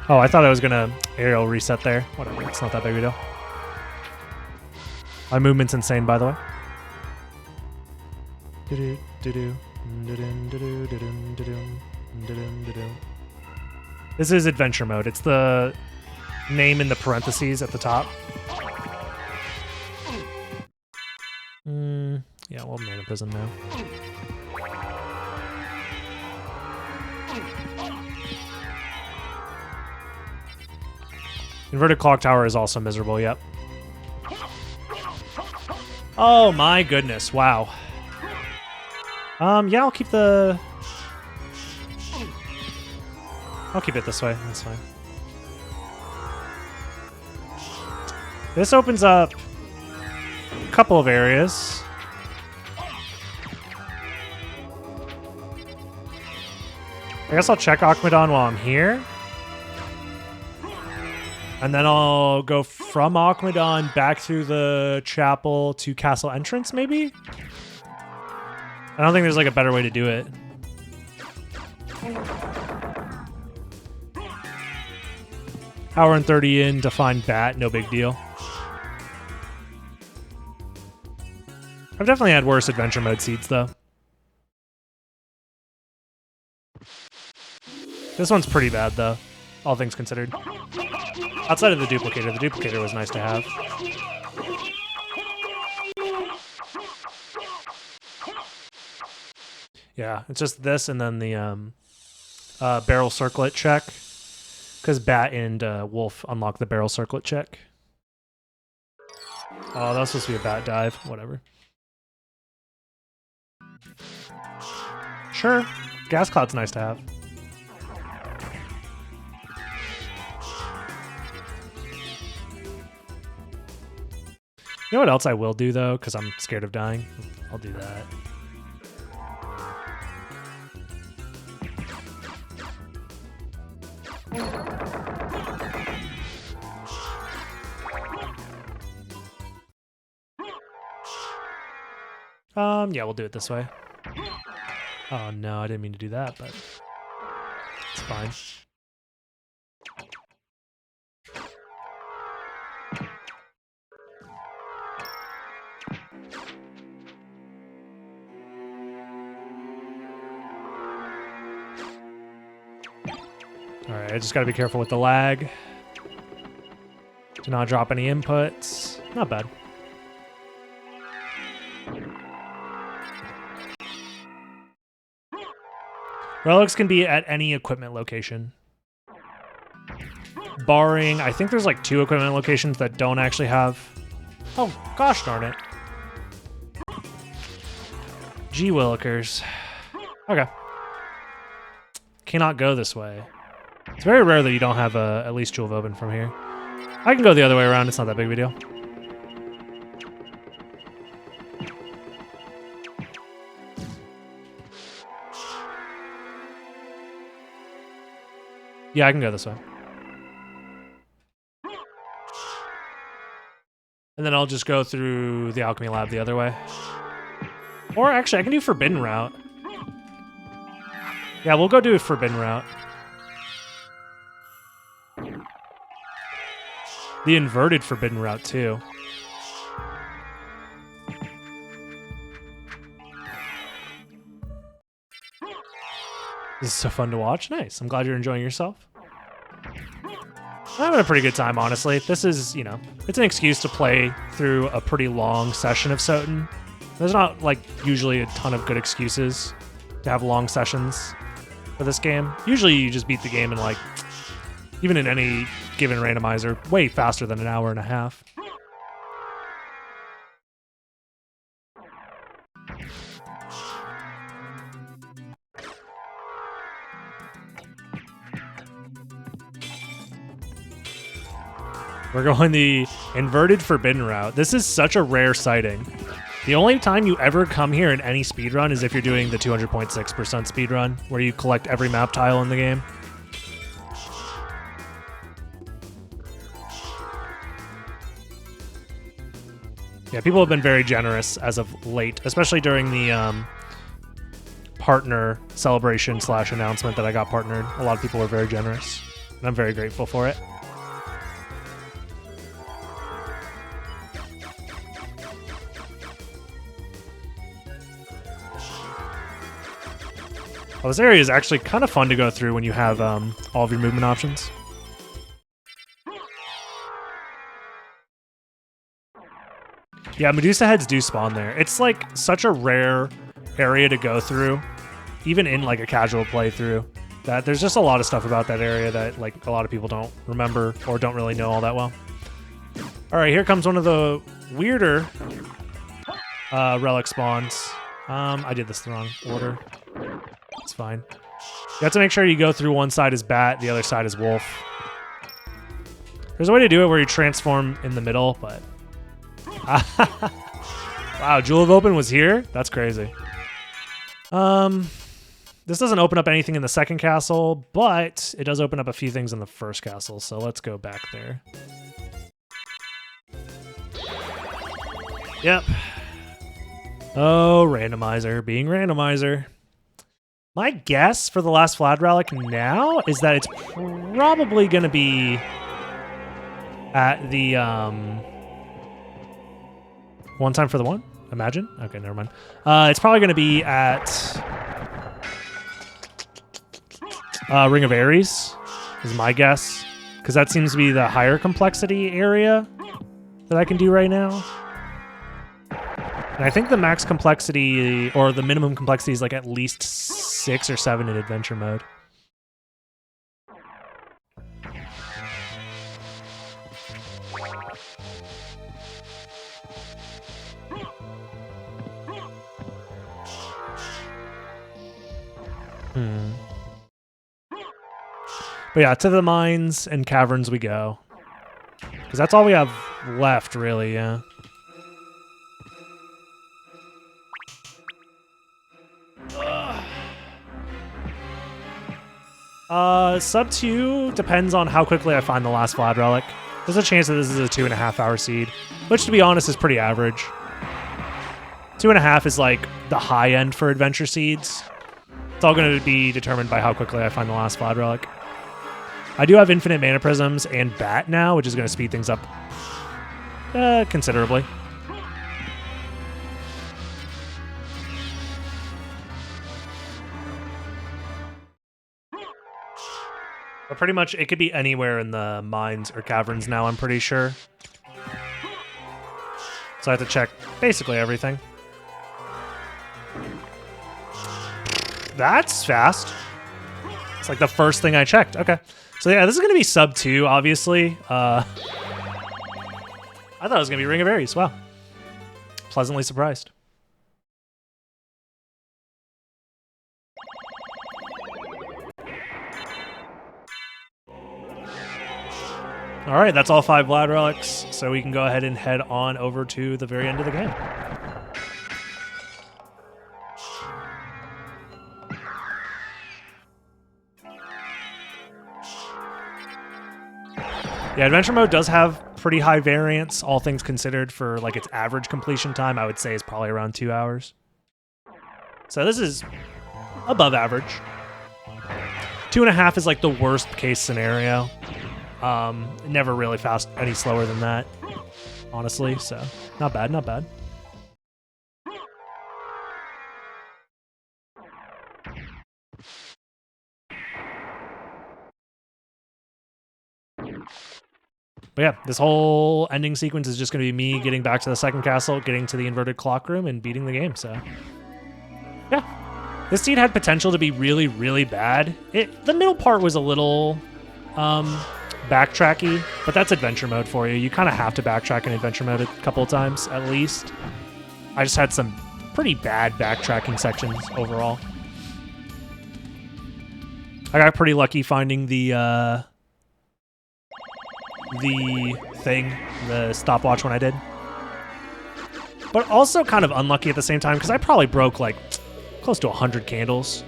Oh, I thought I was gonna aerial reset there. Whatever, it's not that big of a deal. My movement's insane, by the way. This is adventure mode. It's the name in the parentheses at the top. Yeah, we'll Mana Prism now. Inverted Clock Tower is also miserable, yep. Oh my goodness, wow. Yeah, I'll keep the... I'll keep it this way, that's fine. This opens up a couple of areas. guess I'll check Akmadon while I'm here. And then I'll go from Akmadon back through the chapel to castle entrance, maybe? I don't think there's like a better way to do it. Hour and 30 in to find Bat, no big deal. I've definitely had worse adventure mode seeds though. This one's pretty bad though, all things considered. Outside of the duplicator was nice to have. Yeah, it's just this and then the barrel circlet check. Because Bat and Wolf unlock the barrel circlet check. Oh, that was supposed to be a Bat dive. Whatever. Sure. Gas cloud's nice to have. You know what else I will do, though? Because I'm scared of dying. I'll do that. Yeah, we'll do it this way. Oh no, I didn't mean to do that, but it's fine. Alright, I just gotta be careful with the lag. Do not drop any inputs. Not bad. Relics can be at any equipment location. Barring, I think there's like 2 equipment locations that don't actually have... Oh, gosh darn it. Gee willikers. Okay. Cannot go this way. It's very rare that you don't have at least Jewel of Open from here. I can go the other way around, it's not that big of a deal. Yeah, I can go this way. And then I'll just go through the alchemy lab the other way. Or actually, I can do Forbidden Route. Yeah, we'll go do a Forbidden Route. The inverted Forbidden Route, too. This is so fun to watch. Nice. I'm glad you're enjoying yourself. I'm having a pretty good time, honestly. This is, you know, it's an excuse to play through a pretty long session of Soten. There's not, like, usually a ton of good excuses to have long sessions for this game. Usually you just beat the game in, like, even in any given randomizer, way faster than an hour and a half. We're going the inverted Forbidden Route. This is such a rare sighting. The only time you ever come here in any speedrun is if you're doing the 200.6% speedrun, where you collect every map tile in the game. Yeah, people have been very generous as of late, especially during the partner celebration / announcement that I got partnered. A lot of people were very generous, and I'm very grateful for it. Well, this area is actually kind of fun to go through when you have all of your movement options. Yeah, Medusa heads do spawn there. It's like such a rare area to go through, even in like a casual playthrough, that there's just a lot of stuff about that area that like a lot of people don't remember or don't really know all that well. All right, here comes one of the weirder relic spawns. I did this the wrong order. It's fine. You have to make sure you go through one side as Bat, the other side as Wolf. There's a way to do it where you transform in the middle, but... Wow, Jewel of Open was here? That's crazy. This doesn't open up anything in the second castle, but it does open up a few things in the first castle, so let's go back there. Yep. Oh, randomizer. Being randomizer. My guess for the last Flat Relic now is that it's probably going to be at the... One time for the one? Imagine? Okay, never mind. It's probably going to be at Ring of Ares, is my guess. Because that seems to be the higher complexity area that I can do right now. And I think the max complexity, or the minimum complexity, is like at least 6 or 7 in adventure mode. But yeah, to the mines and caverns we go. Because that's all we have left, really, yeah. Sub 2 depends on how quickly I find the last Vlad Relic. There's a chance that this is a 2.5 hour seed, which to be honest is pretty average. 2.5 is like the high end for adventure seeds. It's all going to be determined by how quickly I find the last Vlad Relic. I do have infinite mana prisms and bat now, which is going to speed things up considerably. But pretty much it could be anywhere in the mines or caverns now, I'm pretty sure. So I have to check basically everything. That's fast. It's like the first thing I checked. Okay. So yeah, this is going to be sub 2, obviously. I thought it was going to be Ring of Ares. Wow. Pleasantly surprised. All right, that's all 5 Vlad Relics, so we can go ahead and head on over to the very end of the game. Yeah, adventure mode does have pretty high variance, all things considered, for like its average completion time. I would say is probably around 2 hours. So this is above average. 2.5 is like the worst case scenario. Never really fast any slower than that, honestly. So not bad, not bad. But yeah, this whole ending sequence is just going to be me getting back to the second castle, getting to the inverted clock room, and beating the game. So yeah, this seed had potential to be really, really bad. The middle part was a little backtracky, but that's adventure mode for you. You kind of have to backtrack in adventure mode a couple of times at least. I just had some pretty bad backtracking sections overall. I got pretty lucky finding the stopwatch when I did. But also kind of unlucky at the same time because I probably broke like close to 100 candles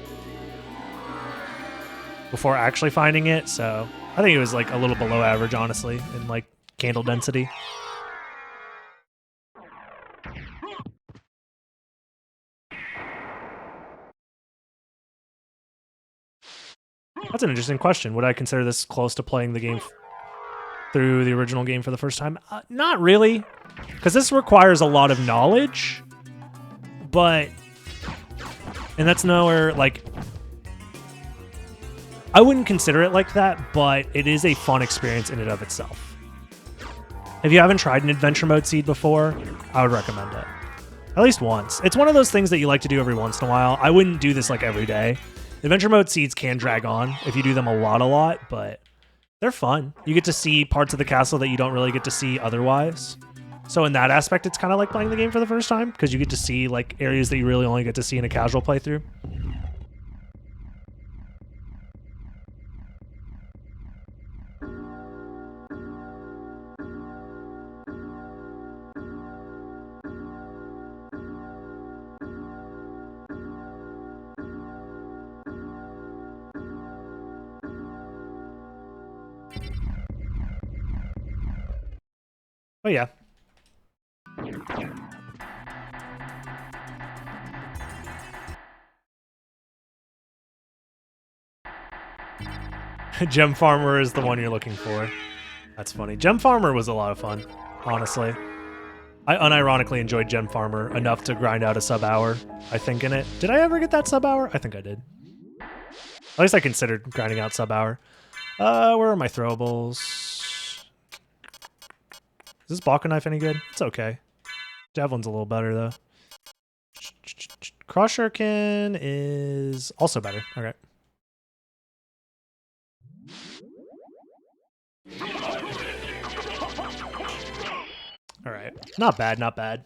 before actually finding it, so I think it was like a little below average, honestly, in like candle density. That's an interesting question. Would I consider this close to playing the game through the original game for the first time? Not really, because this requires a lot of knowledge, and that's nowhere like... I wouldn't consider it like that, but it is a fun experience in and of itself. If you haven't tried an adventure mode seed before, I would recommend it. At least once. It's one of those things that you like to do every once in a while. I wouldn't do this like every day. Adventure mode seeds can drag on if you do them a lot, but they're fun. You get to see parts of the castle that you don't really get to see otherwise. So in that aspect, it's kind of like playing the game for the first time because you get to see like areas that you really only get to see in a casual playthrough. Oh yeah. Gem Farmer is the one you're looking for. That's funny. Gem Farmer was a lot of fun, honestly. I unironically enjoyed Gem Farmer enough to grind out a sub-hour, I think, in it. Did I ever get that sub-hour? I think I did. At least I considered grinding out sub-hour. Where are my throwables? Is this Balka Knife any good? It's okay. Javelin's a little better, though. Cross Shuriken is also better. Okay. All right. Not bad, not bad.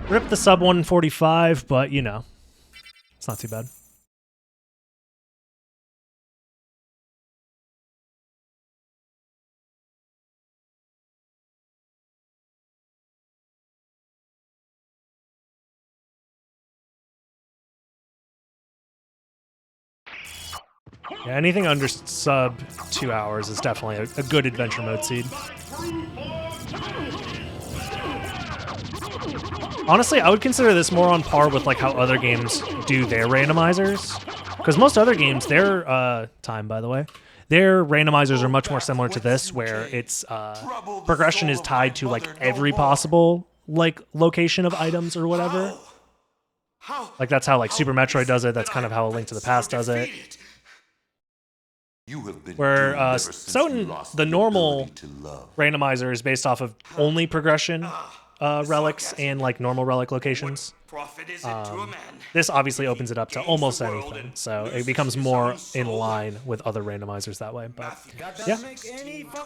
Rip the sub 145, but, you know, it's not too bad. Yeah, anything under sub 2 hours is definitely a good adventure mode seed. Honestly, I would consider this more on par with like how other games do their randomizers. Because most other games, their time, by the way, their randomizers are much more similar to this, where it's progression is tied to like every possible like location of items or whatever. Like that's how like Super Metroid does it. That's kind of how A Link to the Past does it. Where Soten, the normal randomizer is based off of only progression relics and like normal relic locations. This obviously opens it up to almost anything, so it becomes more in line with other randomizers that way. But yeah.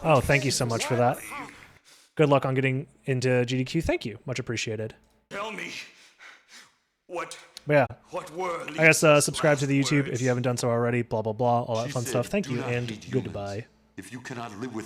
Oh, thank you so much for that. Good luck on getting into GDQ. Thank you, much appreciated. Tell me what. Yeah, I guess subscribe to the YouTube if you haven't done so already, blah, blah, blah, all that fun stuff. Thank you, and goodbye. If you cannot live with